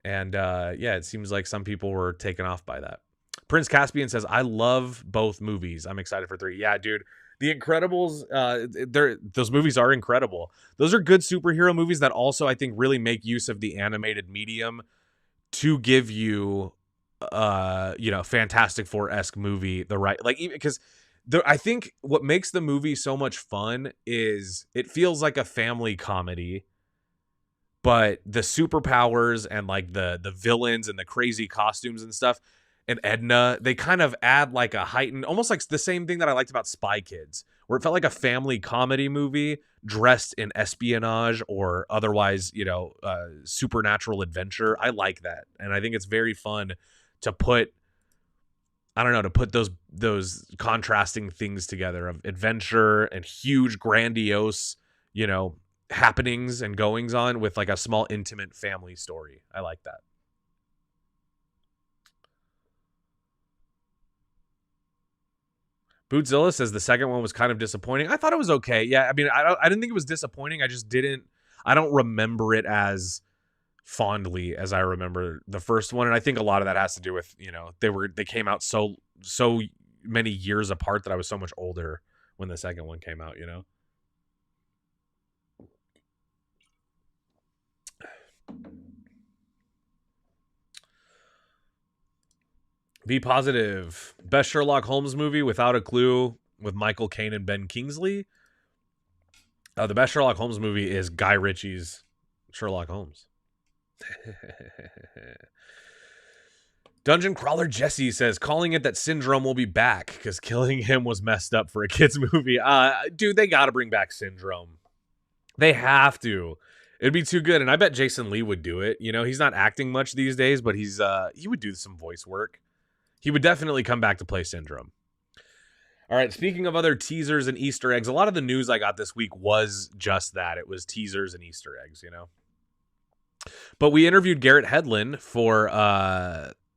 And yeah, it seems like some people were taken off by that. Prince Caspian says, "I love both movies. I'm excited for 3." Yeah, dude. The Incredibles, those movies are incredible. Those are good superhero movies that also I think really make use of the animated medium to give you Fantastic Four-esque movie, the right, like, even because I think what makes the movie so much fun is it feels like a family comedy, but the superpowers and like the villains and the crazy costumes and stuff and Edna, they kind of add like a heightened, almost like the same thing that I liked about Spy Kids, where it felt like a family comedy movie dressed in espionage or otherwise, supernatural adventure. I like that. And I think it's very fun to put, those contrasting things together of adventure and huge, grandiose, happenings and goings on with like a small, intimate family story. I like that. Bootzilla says the second one was kind of disappointing. I thought it was okay. Yeah, I mean, I didn't think it was disappointing. I don't remember it as fondly as I remember the first one, and I think a lot of that has to do with, they came out so many years apart that I was so much older when the second one came out, Be positive. Best Sherlock Holmes movie, Without a Clue, with Michael Caine and Ben Kingsley. The best Sherlock Holmes movie is Guy Ritchie's Sherlock Holmes. Dungeon Crawler Jesse says, calling it that Syndrome will be back because killing him was messed up for a kid's movie. Dude, they got to bring back Syndrome. They have to. It'd be too good. And I bet Jason Lee would do it. He's not acting much these days, but he would do some voice work. He would definitely come back to play Syndrome. All right, speaking of other teasers and Easter eggs, a lot of the news I got this week was just that. It was teasers and Easter eggs, But we interviewed Garrett Hedlund for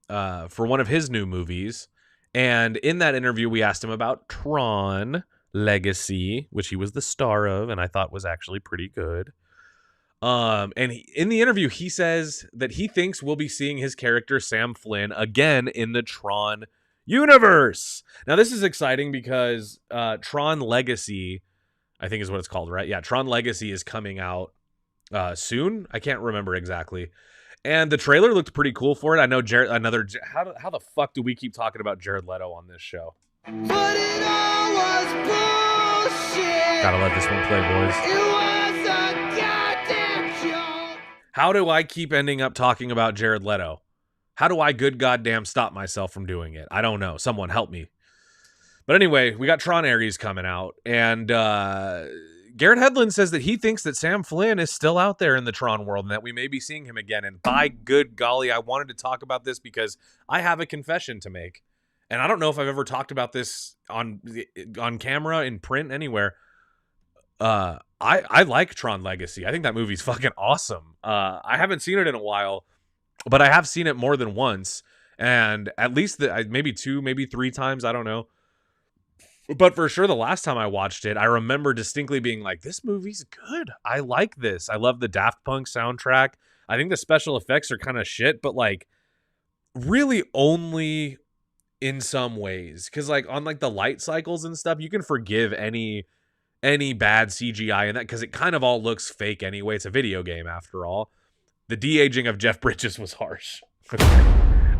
one of his new movies. And in that interview, we asked him about Tron Legacy, which he was the star of, and I thought was actually pretty good. In the interview, he says that he thinks we'll be seeing his character Sam Flynn again in the Tron universe. Now, this is exciting because Tron Legacy, I think is what it's called, right? Yeah, Tron Legacy is coming out soon. I can't remember exactly. And the trailer looked pretty cool for it. I know how the fuck do we keep talking about Jared Leto on this show? But it all was bullshit. Gotta let this one play, boys. It was a goddamn joke. How do I keep ending up talking about Jared Leto? How do I good goddamn stop myself from doing it? I don't know. Someone help me. But anyway, we got Tron Ares coming out, and Garrett Hedlund says that he thinks that Sam Flynn is still out there in the Tron world and that we may be seeing him again. And by good golly, I wanted to talk about this because I have a confession to make. And I don't know if I've ever talked about this on camera, in print, anywhere. I like Tron Legacy. I think that movie's fucking awesome. I haven't seen it in a while, but I have seen it more than once. And at least maybe 2, maybe 3 times. I don't know. But for sure, the last time I watched it, I remember distinctly being like, this movie's good. I like this. I love the Daft Punk soundtrack. I think the special effects are kind of shit, but like really only in some ways. Because like on like the light cycles and stuff, you can forgive any bad CGI in that because it kind of all looks fake anyway. It's a video game after all. The de-aging of Jeff Bridges was harsh.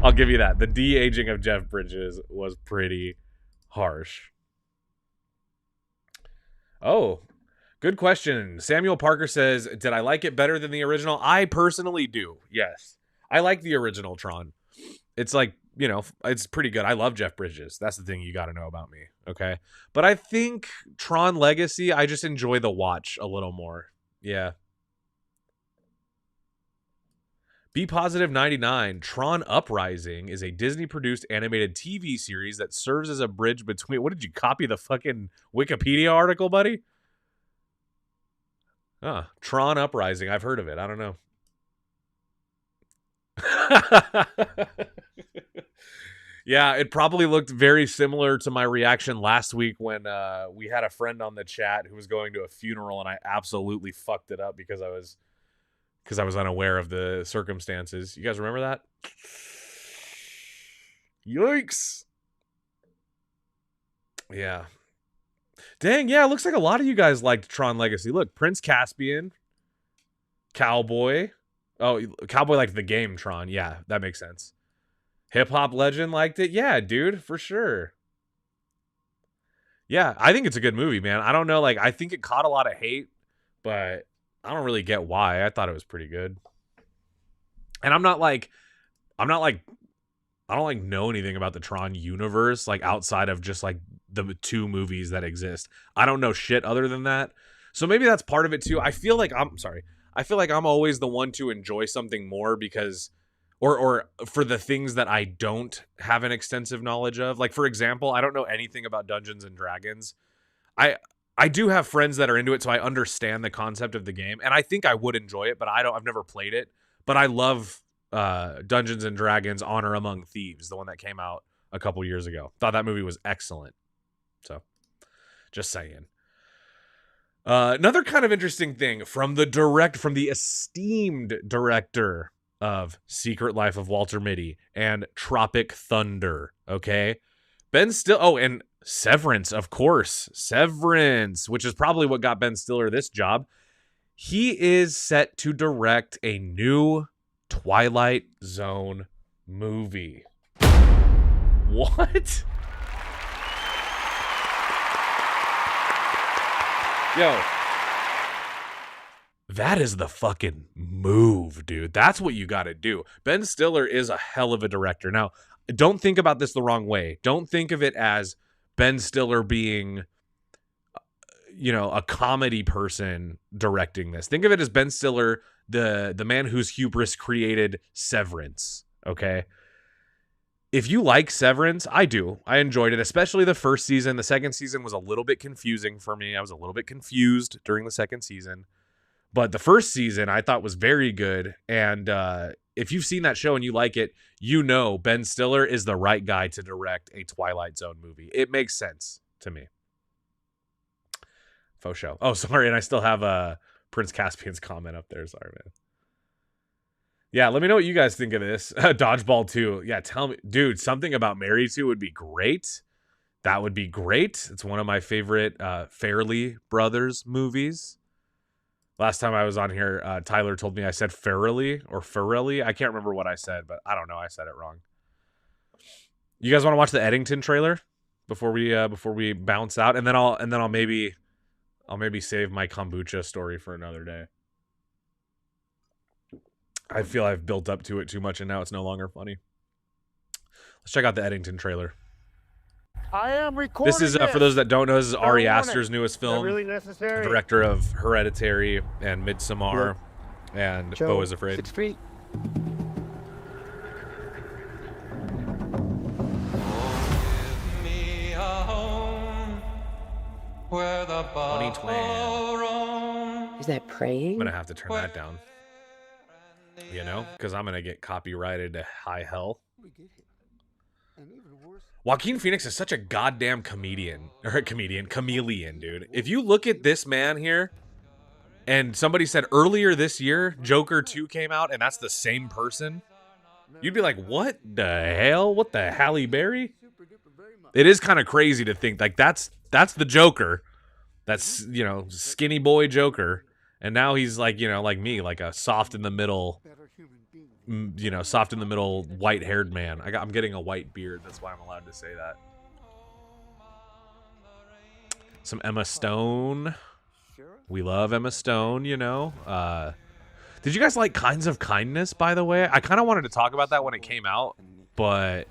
I'll give you that. The de-aging of Jeff Bridges was pretty harsh. Oh, good question. Samuel Parker says, did I like it better than the original? I personally do. Yes. I like the original Tron. It's like, you know, it's pretty good. I love Jeff Bridges. That's the thing you got to know about me. Okay. But I think Tron Legacy, I just enjoy the watch a little more. Yeah. Be Positive 99, Tron Uprising is a Disney-produced animated TV series that serves as a bridge between... What, did you copy the fucking Wikipedia article, buddy? Tron Uprising. I've heard of it. I don't know. Yeah, it probably looked very similar to my reaction last week when we had a friend on the chat who was going to a funeral, and I absolutely fucked it up because I was unaware of the circumstances. You guys remember that? Yikes. Yeah. Dang, yeah, it looks like a lot of you guys liked Tron Legacy. Look, Prince Caspian, Cowboy. Oh, Cowboy liked the game Tron. Yeah, that makes sense. Hip Hop Legend liked it. Yeah, dude, for sure. Yeah, I think it's a good movie, man. I don't know, like, I think it caught a lot of hate, but I don't really get why. I thought it was pretty good. And I don't like know anything about the Tron universe, like outside of just like the 2 movies that exist. I don't know shit other than that. So maybe that's part of it too. I feel like I'm always the one to enjoy something more because or for the things that I don't have an extensive knowledge of. Like, for example, I don't know anything about Dungeons and Dragons. I do have friends that are into it, so I understand the concept of the game, and I think I would enjoy it, but I've never played it. But I love Dungeons and Dragons Honor Among Thieves, the one that came out a couple years ago. Thought that movie was excellent. So, just saying. Another kind of interesting thing from the esteemed director of Secret Life of Walter Mitty and Tropic Thunder. Okay, Ben Stiller. Oh, and Severance, of course. Severance, which is probably what got Ben Stiller this job. He is set to direct a new Twilight Zone movie. What? Yo. That is the fucking move, dude. That's what you got to do. Ben Stiller is a hell of a director. Now, don't think about this the wrong way. Don't think of it as Ben Stiller being, you know, a comedy person directing this. Think of it as Ben Stiller, the man whose hubris created Severance, okay? If you like Severance, I do. I enjoyed it, especially the first season. The second season was a little bit confusing for me. I was a little bit confused during the second season. But the first season I thought was very good. And if you've seen that show and you like it, you know Ben Stiller is the right guy to direct a Twilight Zone movie. It makes sense to me. Faux show. Oh, sorry. And I still have Prince Caspian's comment up there. Sorry, man. Yeah, let me know what you guys think of this. Dodgeball 2. Yeah, tell me. Dude, something about Mary 2 would be great. That would be great. It's one of my favorite Farrelly Brothers movies. Last time I was on here, Tyler told me I said Farrelly or Farrelly. I can't remember what I said, but I don't know. I said it wrong. You guys want to watch the Eddington trailer before we bounce out, and then I'll maybe save my kombucha story for another day. I feel I've built up to it too much, and now it's no longer funny. Let's check out the Eddington trailer. I am recording. This is for those that don't know. This is Ari Aster's newest film. Really necessary. Director of Hereditary and Midsommar, and Beau is Afraid. 6 feet. Bunny Twan. Is that praying? I'm gonna have to turn that down. You know, because I'm gonna get copyrighted to high hell. Joaquin Phoenix is such a goddamn chameleon, dude. If you look at this man here, and somebody said earlier this year, Joker 2 came out, and that's the same person, you'd be like, what the hell? What the Halle Berry? It is kind of crazy to think, like, that's the Joker. That's, you know, skinny boy Joker. And now he's like, you know, like me, like a soft in the middle, white-haired man. I'm getting a white beard. That's why I'm allowed to say that. Some Emma Stone. We love Emma Stone, you know. Did you guys like Kinds of Kindness, by the way? I kind of wanted to talk about that when it came out, but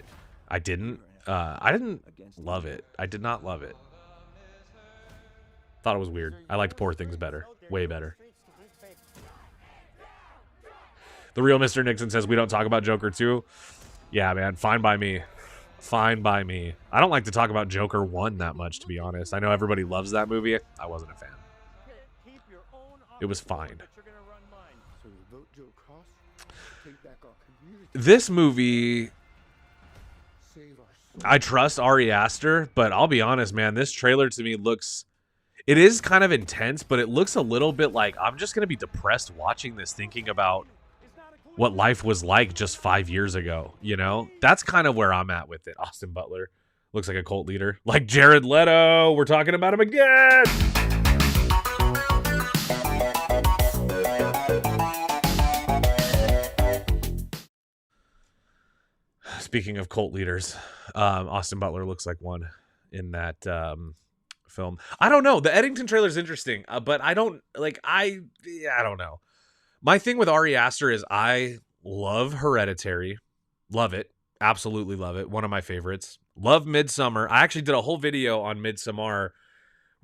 I didn't. I didn't love it. I did not love it. Thought it was weird. I liked Poor Things better. Way better. The real Mr. Nixon says we don't talk about Joker 2. Yeah, man. Fine by me. Fine by me. I don't like to talk about Joker 1 that much, to be honest. I know everybody loves that movie. I wasn't a fan. It was fine. This movie, I trust Ari Aster, but I'll be honest, man, this trailer to me looks, it is kind of intense, but it looks a little bit like I'm just going to be depressed watching this, thinking about what life was like just 5 years ago, you know? That's kind of where I'm at with it. Austin Butler looks like a cult leader. Like Jared Leto, we're talking about him again! Speaking of cult leaders, Austin Butler looks like one in that film. I don't know. The Eddington trailer is interesting, but I don't don't know. My thing with Ari Aster is I love Hereditary. Love it. Absolutely love it. One of my favorites. Love Midsommar. I actually did a whole video on Midsommar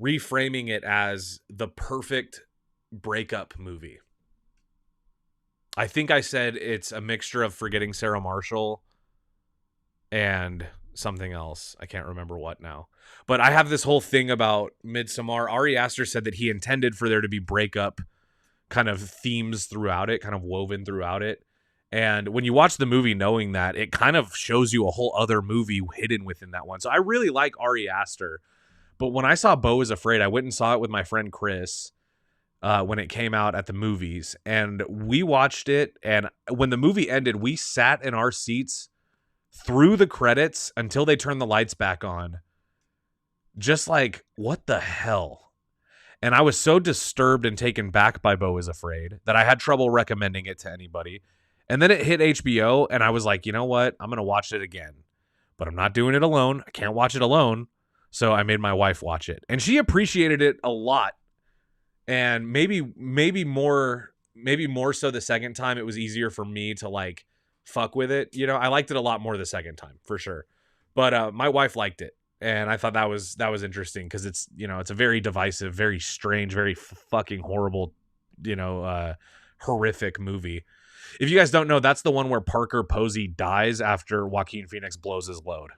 reframing it as the perfect breakup movie. I think I said it's a mixture of Forgetting Sarah Marshall and something else. I can't remember what now. But I have this whole thing about Midsommar. Ari Aster said that he intended for there to be breakup kind of themes throughout it, kind of woven throughout it. And when you watch the movie knowing that, it kind of shows you a whole other movie hidden within that one. So I really like Ari Aster. But when I saw Beau is Afraid, I went and saw it with my friend Chris when it came out at the movies. And we watched it. And when the movie ended, we sat in our seats through the credits until they turned the lights back on. Just like, what the hell? And I was so disturbed and taken back by Beau is Afraid that I had trouble recommending it to anybody. And then it hit HBO, and I was like, you know what? I'm going to watch it again. But I'm not doing it alone. I can't watch it alone. So I made my wife watch it. And she appreciated it a lot. And maybe more so the second time, it was easier for me to like fuck with it. You know, I liked it a lot more the second time, for sure. But my wife liked it. And I thought that was interesting because it's, you know, it's a very divisive, very strange, very fucking horrible, you know, horrific movie. If you guys don't know, that's the one where Parker Posey dies after Joaquin Phoenix blows his load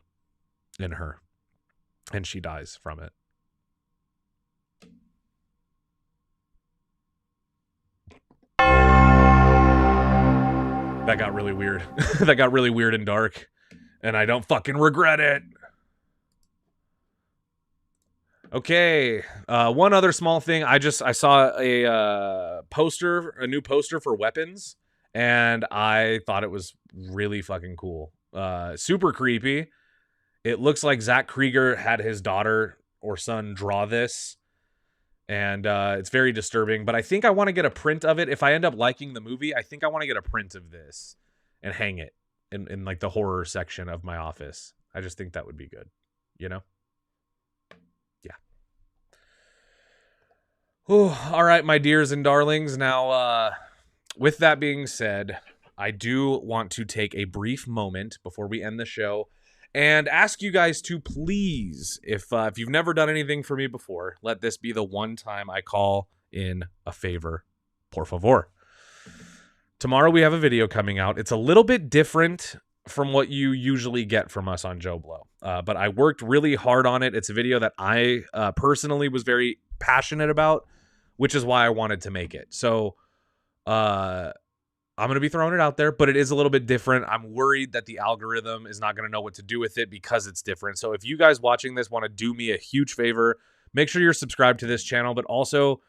in her. And she dies from it. That got really weird. That got really weird and dark. And I don't fucking regret it. Okay. One other small thing. I saw a poster, a new poster for Weapons. And I thought it was really fucking cool. Super creepy. It looks like Zach Krieger had his daughter or son draw this. And it's very disturbing. But I think I want to get a print of it. If I end up liking the movie, I think I want to get a print of this and hang it in like the horror section of my office. I just think that would be good. You know? Yeah. Ooh, all right, my dears and darlings. Now, with that being said, I do want to take a brief moment before we end the show and ask you guys to please, if you've never done anything for me before, let this be the one time I call in a favor. Por favor. Tomorrow we have a video coming out. It's a little bit different from what you usually get from us on Joe Blow. But I worked really hard on it. It's a video that I personally was very passionate about, which is why I wanted to make it. So I'm going to be throwing it out there, but it is a little bit different. I'm worried that the algorithm is not going to know what to do with it because it's different. So if you guys watching this want to do me a huge favor, make sure you're subscribed to this channel, but also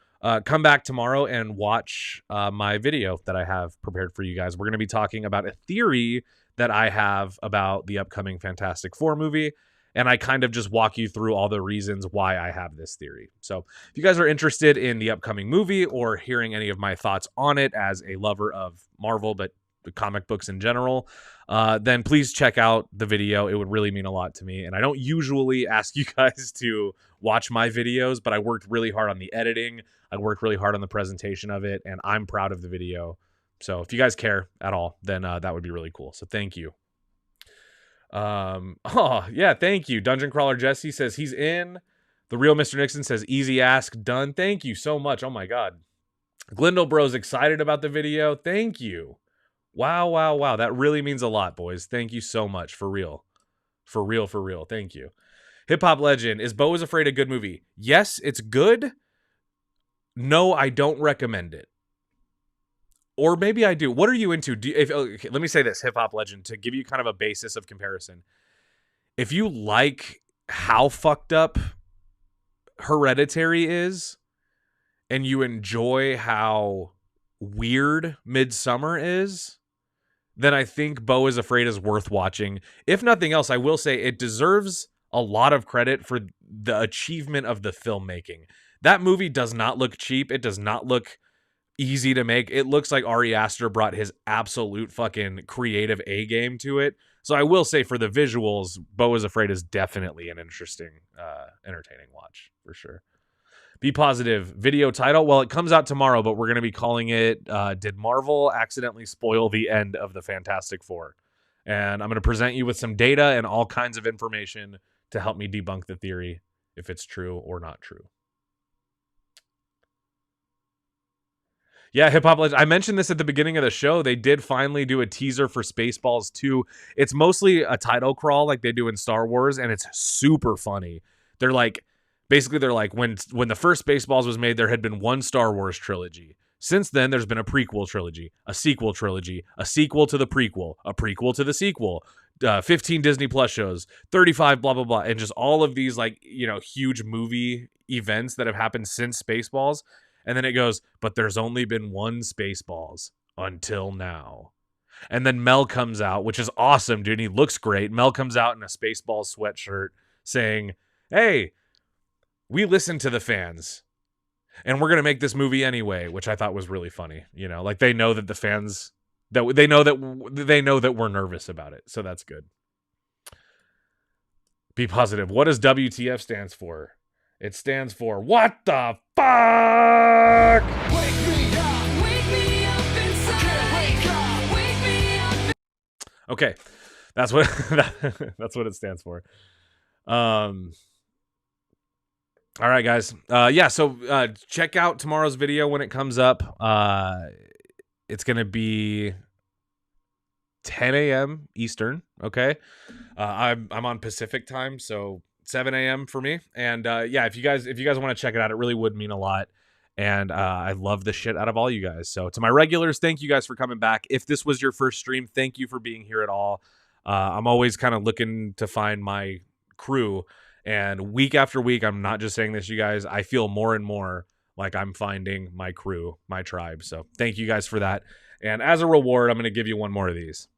come back tomorrow and watch my video that I have prepared for you guys. We're going to be talking about a theory that I have about the upcoming Fantastic Four movie. And I kind of just walk you through all the reasons why I have this theory. So if you guys are interested in the upcoming movie or hearing any of my thoughts on it as a lover of Marvel, but comic books in general, then please check out the video. It would really mean a lot to me. And I don't usually ask you guys to watch my videos, but I worked really hard on the editing. I worked really hard on the presentation of it, and I'm proud of the video. So if you guys care at all, then that would be really cool. So thank you. Oh yeah, thank you. Dungeon Crawler Jesse says he's in. The real Mr. Nixon says easy ask done. Thank you so much. Oh my god. Glendale Bro's excited about the video. Thank you. Wow, wow, wow. That really means a lot, boys. Thank you so much. For real. For real, for real. Thank you. Hip Hop Legend. Is Beau is Afraid a good movie? Yes, it's good. No, I don't recommend it. Or maybe I do. What are you into? Okay, let me say this, Hip Hop Legend, to give you kind of a basis of comparison. If you like how fucked up Hereditary is, and you enjoy how weird Midsummer is, then I think Beau is Afraid is worth watching. If nothing else, I will say it deserves a lot of credit for the achievement of the filmmaking. That movie does not look cheap. It does not look easy to make. It looks like Ari Aster brought his absolute fucking creative A game to it. So I will say for the visuals, Beau is Afraid is definitely an interesting, entertaining watch for sure. Be Positive video title. Well, it comes out tomorrow, but we're going to be calling it, Did Marvel Accidentally Spoil the End of the Fantastic Four? And I'm going to present you with some data and all kinds of information to help me debunk the theory, if it's true or not true. Yeah, Hip Hop Legend. I mentioned this at the beginning of the show. They did finally do a teaser for Spaceballs 2. It's mostly a title crawl like they do in Star Wars, and it's super funny. They're like, basically, they're like, when the first Spaceballs was made, there had been one Star Wars trilogy. Since then, there's been a prequel trilogy, a sequel trilogy, a sequel to the prequel, a prequel to the sequel, 15 Disney Plus shows, 35 blah, blah, blah, and just all of these, like, you know, huge movie events that have happened since Spaceballs. And then it goes, but there's only been one Spaceballs until now. And then Mel comes out, which is awesome, dude. He looks great. Mel comes out in a Spaceballs sweatshirt saying, hey, we listen to the fans and we're going to make this movie anyway, which I thought was really funny. You know, like they know that the fans, that they know that we're nervous about it. So that's good. Be Positive. What does WTF stands for? It stands for what the fuck? Wake me up inside. I can't wake up. Wake me up. Okay. That's what that's what it stands for. All right, guys. So check out tomorrow's video when it comes up. It's going to be 10 a.m. Eastern, okay? I'm on Pacific time, so 7 a.m. for me. And if you guys want to check it out, it really would mean a lot. And I love the shit out of all you guys. So to my regulars, thank you guys for coming back. If this was your first stream, thank you for being here at all. I'm always kind of looking to find my crew. And week after week, I'm not just saying this, you guys, I feel more and more like I'm finding my crew, my tribe. So thank you guys for that. And as a reward, I'm going to give you one more of these.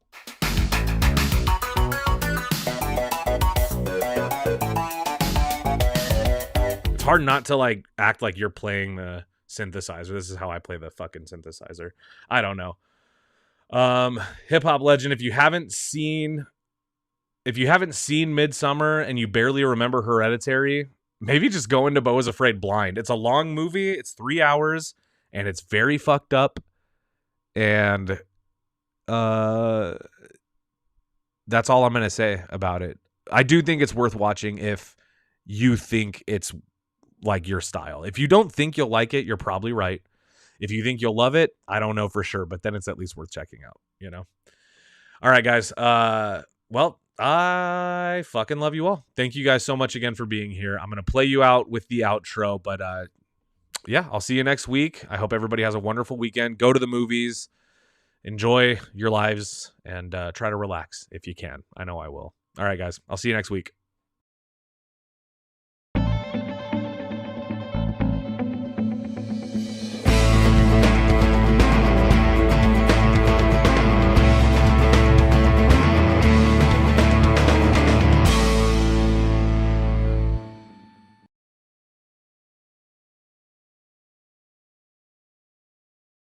It's hard not to like act like you're playing the synthesizer. This is how I play the fucking synthesizer. I don't know. Hip Hop Legend, if you haven't seen Midsummer and you barely remember Hereditary, maybe just go into Beau is Afraid blind. It's a long movie. It's 3 hours and it's very fucked up. And that's all I'm going to say about it. I do think it's worth watching if you think it's like your style. If you don't think you'll like it, you're probably right. If you think you'll love it, I don't know for sure, but then it's at least worth checking out, you know? All right, guys. Well, I fucking love you all. Thank you guys so much again for being here. I'm going to play you out with the outro, but yeah, I'll see you next week. I hope everybody has a wonderful weekend. Go to the movies, enjoy your lives, and try to relax if you can. I know I will. All right, guys. I'll see you next week.